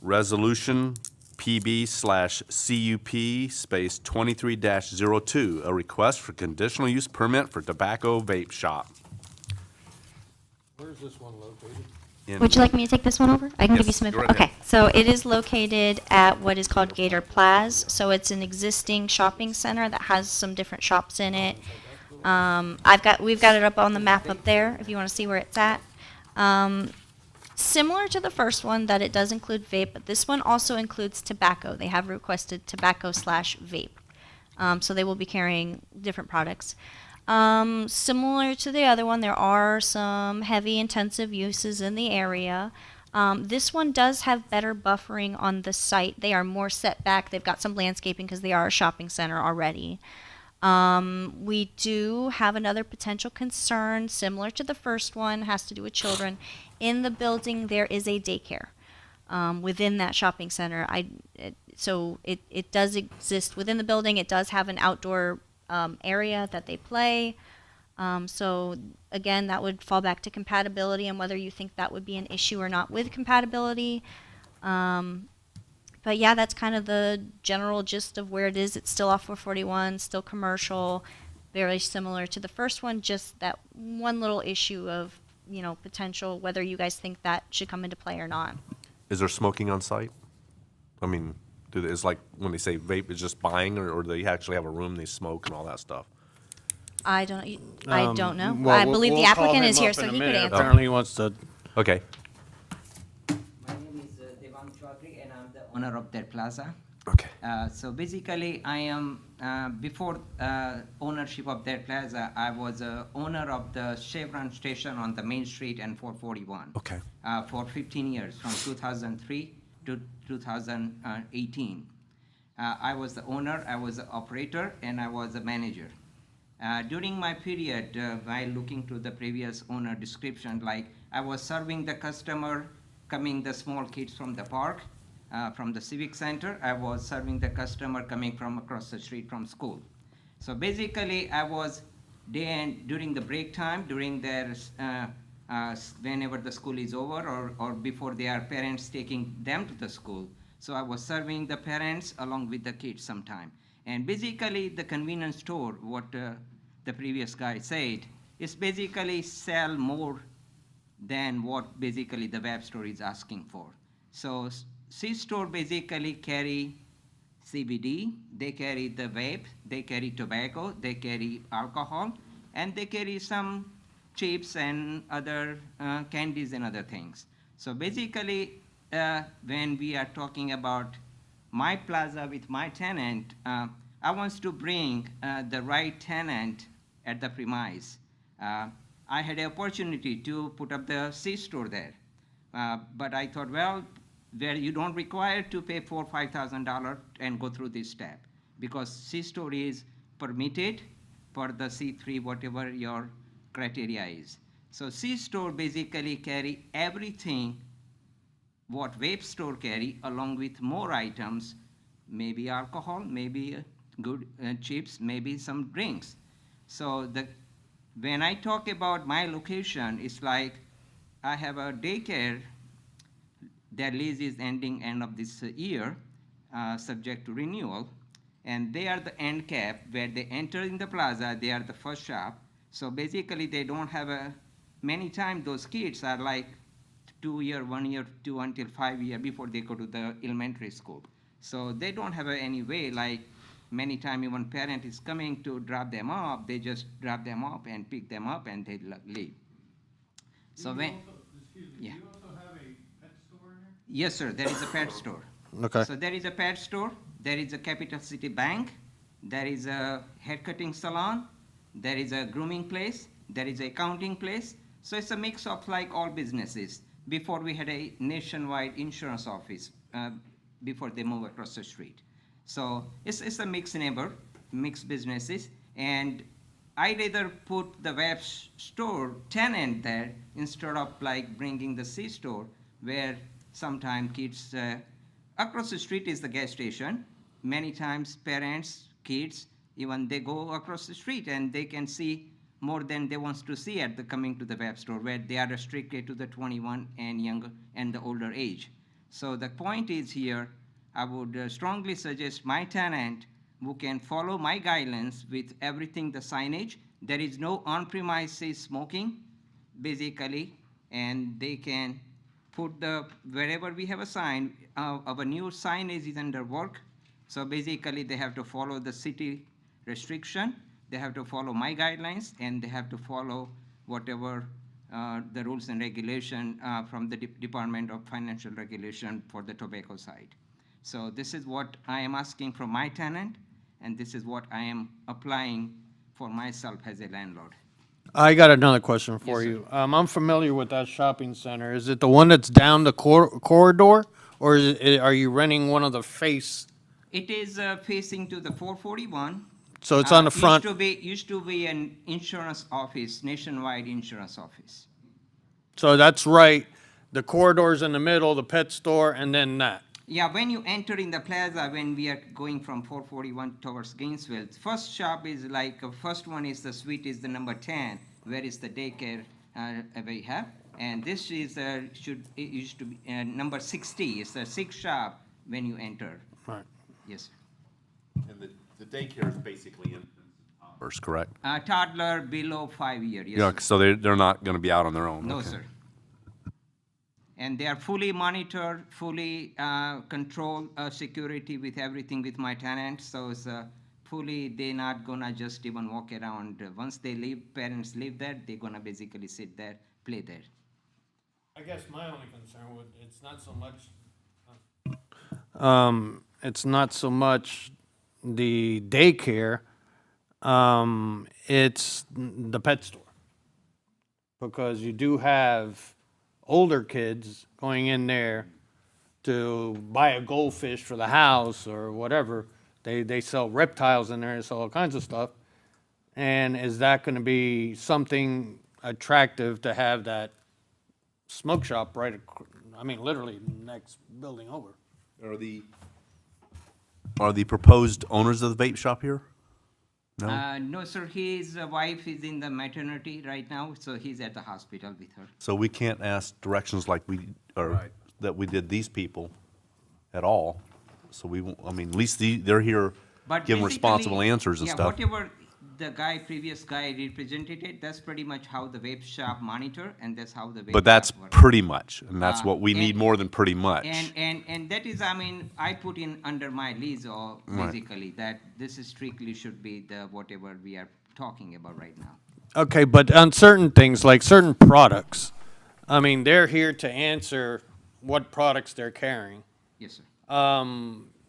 Resolution PB/CUP space 23-02, a request for conditional use permit for tobacco vape shop. Where's this one located? Would you like me to take this one over? I can give you Yes, some go info. right ahead. Okay, so it is located at what is called Gator Plaza. So it's an existing shopping center that has some different shops in it. We've got it up on the map up there if you want to see where it's at. Similar to the first one, that it does include vape, but this one also includes tobacco. They have requested tobacco/vape. So they will be carrying different products. Similar to the other one, there are some heavy intensive uses in the area. This one does have better buffering on the site. They are more set back. They've got some landscaping because they are a shopping center already. We do have another potential concern similar to the first one, has to do with children. In the building, there is a daycare within that shopping center. So it does exist within the building. It does have an outdoor area that they play. So again, that would fall back to compatibility and whether you think that would be an issue or not with compatibility. But yeah, that's kind of the general gist of where it is. It's still off 441, still commercial, very similar to the first one, just that one little issue of, potential, whether you guys think that should come into play or not. Is there smoking on site? I mean, is like when they say vape, is just buying, or do they actually have a room they smoke and all that stuff? I don't know. Well, I believe the we'll call applicant him is here, up so in a he could minute. answer. Apparently he wants to. Okay. My name is Devang Chaudhary and I'm the owner of that plaza. Okay. So basically I am, before ownership of that plaza, I was owner of the Chevron station on the main street and 441. Okay. For 15 years, from 2003 to 2018. I was the owner, I was the operator, and I was the manager. During my period, while looking to the previous owner description, like I was serving the customer, coming the small kids from the park, from the civic center. I was serving the customer coming from across the street from school. So basically, I was during the break time, during their whenever the school is over or before their parents taking them to the school. So I was serving the parents along with the kids sometime. And basically, the convenience store, what the previous guy said, is basically sell more than what basically the vape store is asking for. So C-store basically carry CBD, they carry the vape, they carry tobacco, they carry alcohol, and they carry some chips and other candies and other things. So basically, when we are talking about my plaza with my tenant, I want to bring the right tenant at the premise. I had an opportunity to put up the C-store there, but I thought, well, where you don't require to pay $4,000 or $5,000 and go through this step, because C-store is permitted for the C3, whatever your criteria is. So C-store basically carry everything what vape store carry, along with more items, maybe alcohol, maybe good chips, maybe some drinks. So when I talk about my location, it's like I have a daycare. Their lease is ending end of this year, subject to renewal, and they are the end cap where they enter in the plaza. They are the first shop. So basically, they don't have many times those kids are like 2 year, 1 year, 2 until 5 year before they go to the elementary school. So they don't have any way, like many times even parent is coming to drop them off, they just drop them off and pick them up and they leave. So when, yeah. Yes, sir, there is a pet store. Okay. So there is a pet store, there is a Capital City Bank, there is a hair cutting salon, there is a grooming place, there is a accounting place. So it's a mix of like all businesses. Before we had a nationwide insurance office before they move across the street. So it's a mixed neighbor, mixed businesses, and I rather put the web store tenant there instead of like bringing the C-store where sometimes kids, across the street is the gas station. Many times parents, kids, even they go across the street and they can see more than they want to see at the coming to the web store where they are restricted to the 21 and younger and the older age. So the point is here, I would strongly suggest my tenant who can follow my guidelines with everything, the signage. There is no on-premises smoking, basically, and they can put wherever we have a sign, our new signage is under work. So basically, they have to follow the city restriction. They have to follow my guidelines, and they have to follow whatever the rules and regulation from the Department of Financial Regulation for the tobacco side. So this is what I am asking from my tenant, and this is what I am applying for myself as a landlord. I got another question for Yes, you. I'm familiar with that shopping center. Is it the one that's down the corridor, or are you renting one of the face? It is facing to the 441. So it's on the front. Used to be an insurance office, nationwide insurance office. So that's right. The corridor's in the middle, the pet store, and then that. Yeah, when you enter in the plaza, when we are going from 441 towards Gainesville, first shop is like, first one is the suite is the number 10, where is the daycare we have. And this is, it used to be number 60, it's the sixth shop when you enter. Right. Yes. And the daycare is basically in first, correct? Toddler below 5 years. Yes, Yeah, sir. so they're not going to be out on their own. No, Okay. sir. And they are fully monitored, fully controlled security with everything with my tenants. So it's fully, they're not gonna just even walk around. Once they leave, parents leave there, they're gonna basically sit there, play there. I guess my only concern with, it's not so much the daycare, it's the pet store. Because you do have older kids going in there to buy a goldfish for the house or whatever. They sell reptiles in there, they sell all kinds of stuff. And is that gonna be something attractive to have that smoke shop literally next building over? Are the proposed owners of the vape shop here? No? No, sir, his wife is in the maternity right now, so he's at the hospital with her. So we can't ask directions like that we did these people at all. So we, won't- I mean, at least they're here But giving basically, responsible answers and yeah, stuff. whatever the previous guy represented it, that's pretty much how the vape shop monitor, and that's how the vape But that's shop work. pretty much, and that's what we and- need more than pretty much. And that is, I mean, I put in under my lease or Right. basically that this is strictly should be the whatever we are talking about right now. Okay, but on certain things, like certain products, I mean, they're here to answer what products they're carrying. Yes, sir.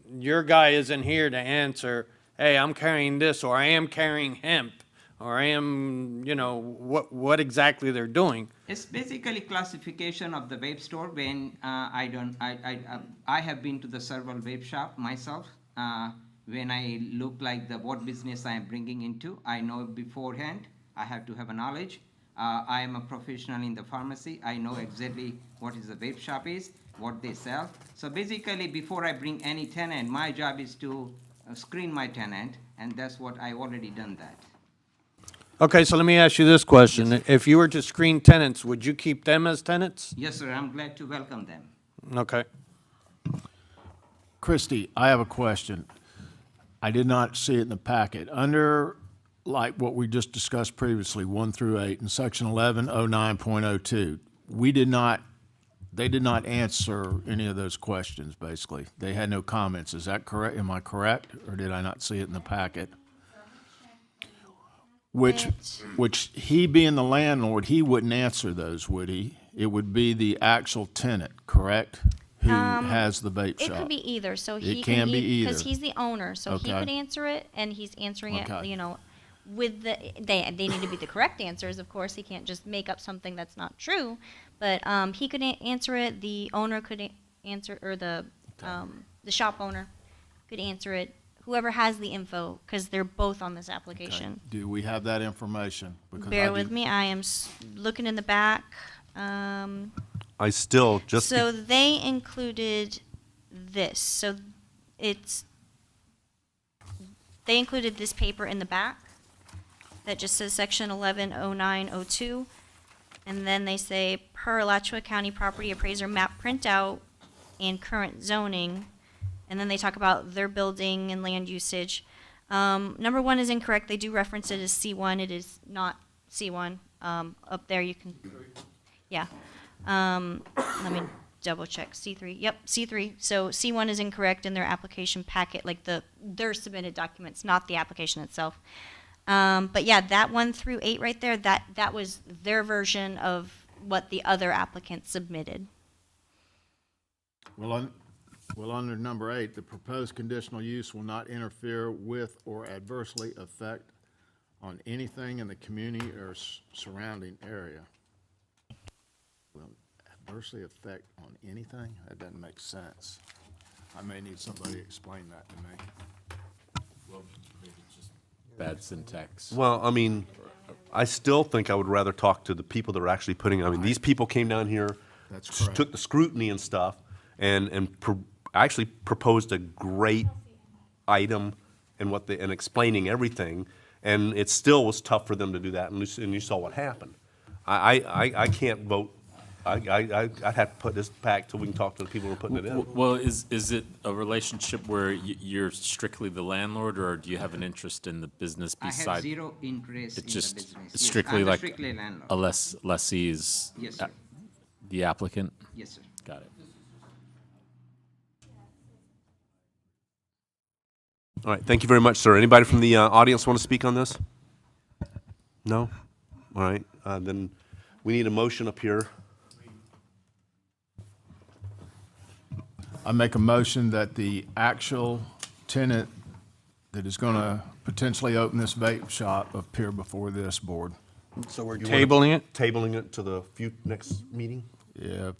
Your guy isn't here to answer, hey, I'm carrying this, or I am carrying hemp, or I am, what exactly they're doing. It's basically classification of the vape store when I have been to the several vape shop myself. When I look like what business I am bringing into, I know beforehand, I have to have a knowledge. I am a professional in the pharmacy. I know exactly what is the vape shop is, what they sell. So basically, before I bring any tenant, my job is to screen my tenant, and that's what I already done that. Okay, so let me ask you this question. If you were to screen tenants, would you keep them as tenants? Yes, sir, I'm glad to welcome them. Okay. Christie, I have a question. I did not see it in the packet. Under like what we just discussed previously, 1 through 8, in section 1109.02, they did not answer any of those questions, basically. They had no comments. Is that correct? Am I correct? Or did I not see it in the packet? Which he being the landlord, he wouldn't answer those, would he? It would be the actual tenant, correct? Who has the vape shop? It could be either, so he It can be either. because he's the owner, so he Okay. could answer it, and he's answering it, Okay. you know, with they need to be the correct answers, of course, he can't just make up something that's not true, but, he could answer it, the owner could answer, or the shop owner could answer it, whoever has the info, because they're both on this application. Do we have that information? Because I Bear do- with me, I am looking in the back, I still just. so they included this. So they included this paper in the back that just says section 110902. And then they say per Alachua County property appraiser map printout and current zoning. And then they talk about their building and land usage. Number 1 is incorrect. They do reference it as C1. It is not C1. Up there you can, yeah. Let me double check. C3. Yep, C3. So C1 is incorrect in their application packet, like their submitted documents, not the application itself. But yeah, that 1 through 8 right there, that was their version of what the other applicant submitted. Well, under number 8, the proposed conditional use will not interfere with or adversely affect on anything in the community or surrounding area. Will adversely affect on anything? That doesn't make sense. I may need somebody to explain that to me. Well, maybe just bad syntax. Well, I mean, I still think I would rather talk to the people that are actually putting, I mean, these people came down here, That's correct. took the scrutiny and stuff, and actually proposed a great item and and explaining everything, and it still was tough for them to do that, and you saw what happened. I can't vote. I'd have to put this back till we can talk to the people who are putting it in. Well, is it a relationship where you're strictly the landlord, or do you have an interest in the business I beside? have zero interest in It's the just business. it's Yes, strictly I'm the like strictly landlord. a lessee is Yes, sir. the applicant? Yes, sir. Got it. All right, thank you very much, sir. Anybody from the audience want to speak on this? No? All right, then we need a motion up here. I make a motion that the actual tenant that is going to potentially open this vape shop appear before this board. So we're You wanna- tabling it? Tabling it to the next meeting? Yeah,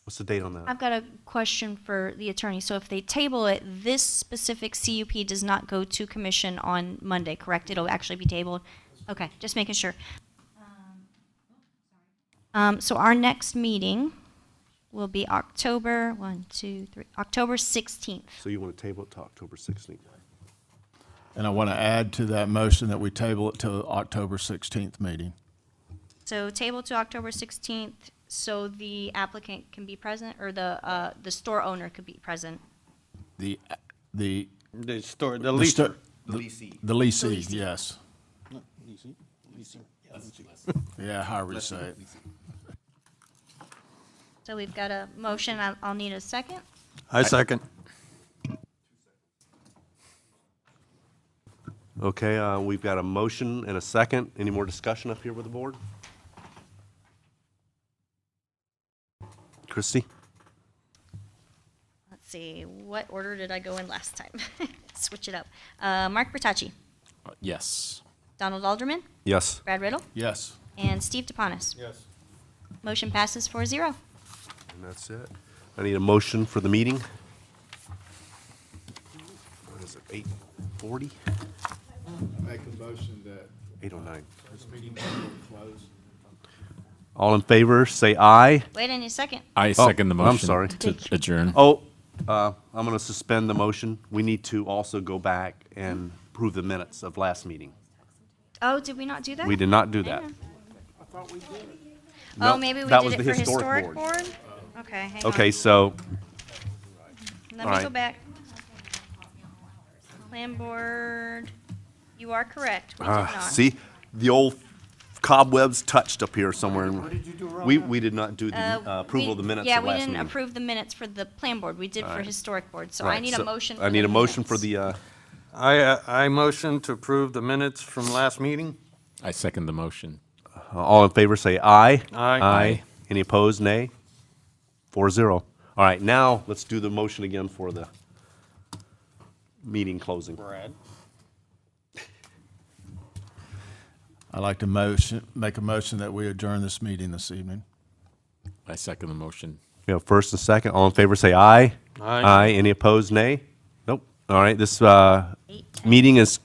What's the date on that? I've got a question for the attorney. So if they table it, this specific CUP does not go to commission on Monday, correct? It'll actually be tabled? Okay, just making sure. So our next meeting will be October 16th. So you want to table it to October 16th? and I want to add to that motion that we table it to October 16th meeting. So table to October 16th, so the applicant can be present, or the store owner could be present. The The store, the the lease. sto- The leasee. The leasee, yes. Yeah, however you say it. So we've got a motion. I'll need a second. I second. Okay, we've got a motion and a second. Any more discussion up here with the board? Christie? Let's see, what order did I go in last time? Switch it up. Mark Bertacci, Yes. Donald Alderman, Yes. Brad Riddle, Yes. and Steve DePonis. Yes. Motion passes 4-0. And that's it. I need a motion for the meeting. What is it, 8:40? Make a motion that 8:09. this meeting be closed. All in favor, say aye. Wait any second. I second the I'm motion. sorry. To adjourn. Oh, I'm going to suspend the motion. We need to also go back and approve the minutes of last meeting. Oh, did we not do that? We did not do that. Hang on. Nope, Oh, maybe we that did was it the for historic historic board. board? Okay, hang on. Okay, so, Let all me go right. back. Plan board. You are correct. We did not. See, the old cobwebs touched up here somewhere. What did you do wrong? We did not do the approval of the minutes Yeah, of we last didn't meeting. approve the minutes for the plan board. We did for historic board, so I Right, need a motion for I need the a motion for minutes. the, I motion to approve the minutes from last meeting. I second the motion. all in favor say aye. Aye. Aye. Any opposed, nay? 4-0. All right, now let's do the motion again for the meeting closing. Brad. I'd like to make a motion that we adjourn this meeting this evening. I second the motion. We have first and second. All in favor say aye. Aye. Aye. Any opposed, nay? Nope. All right, this meeting is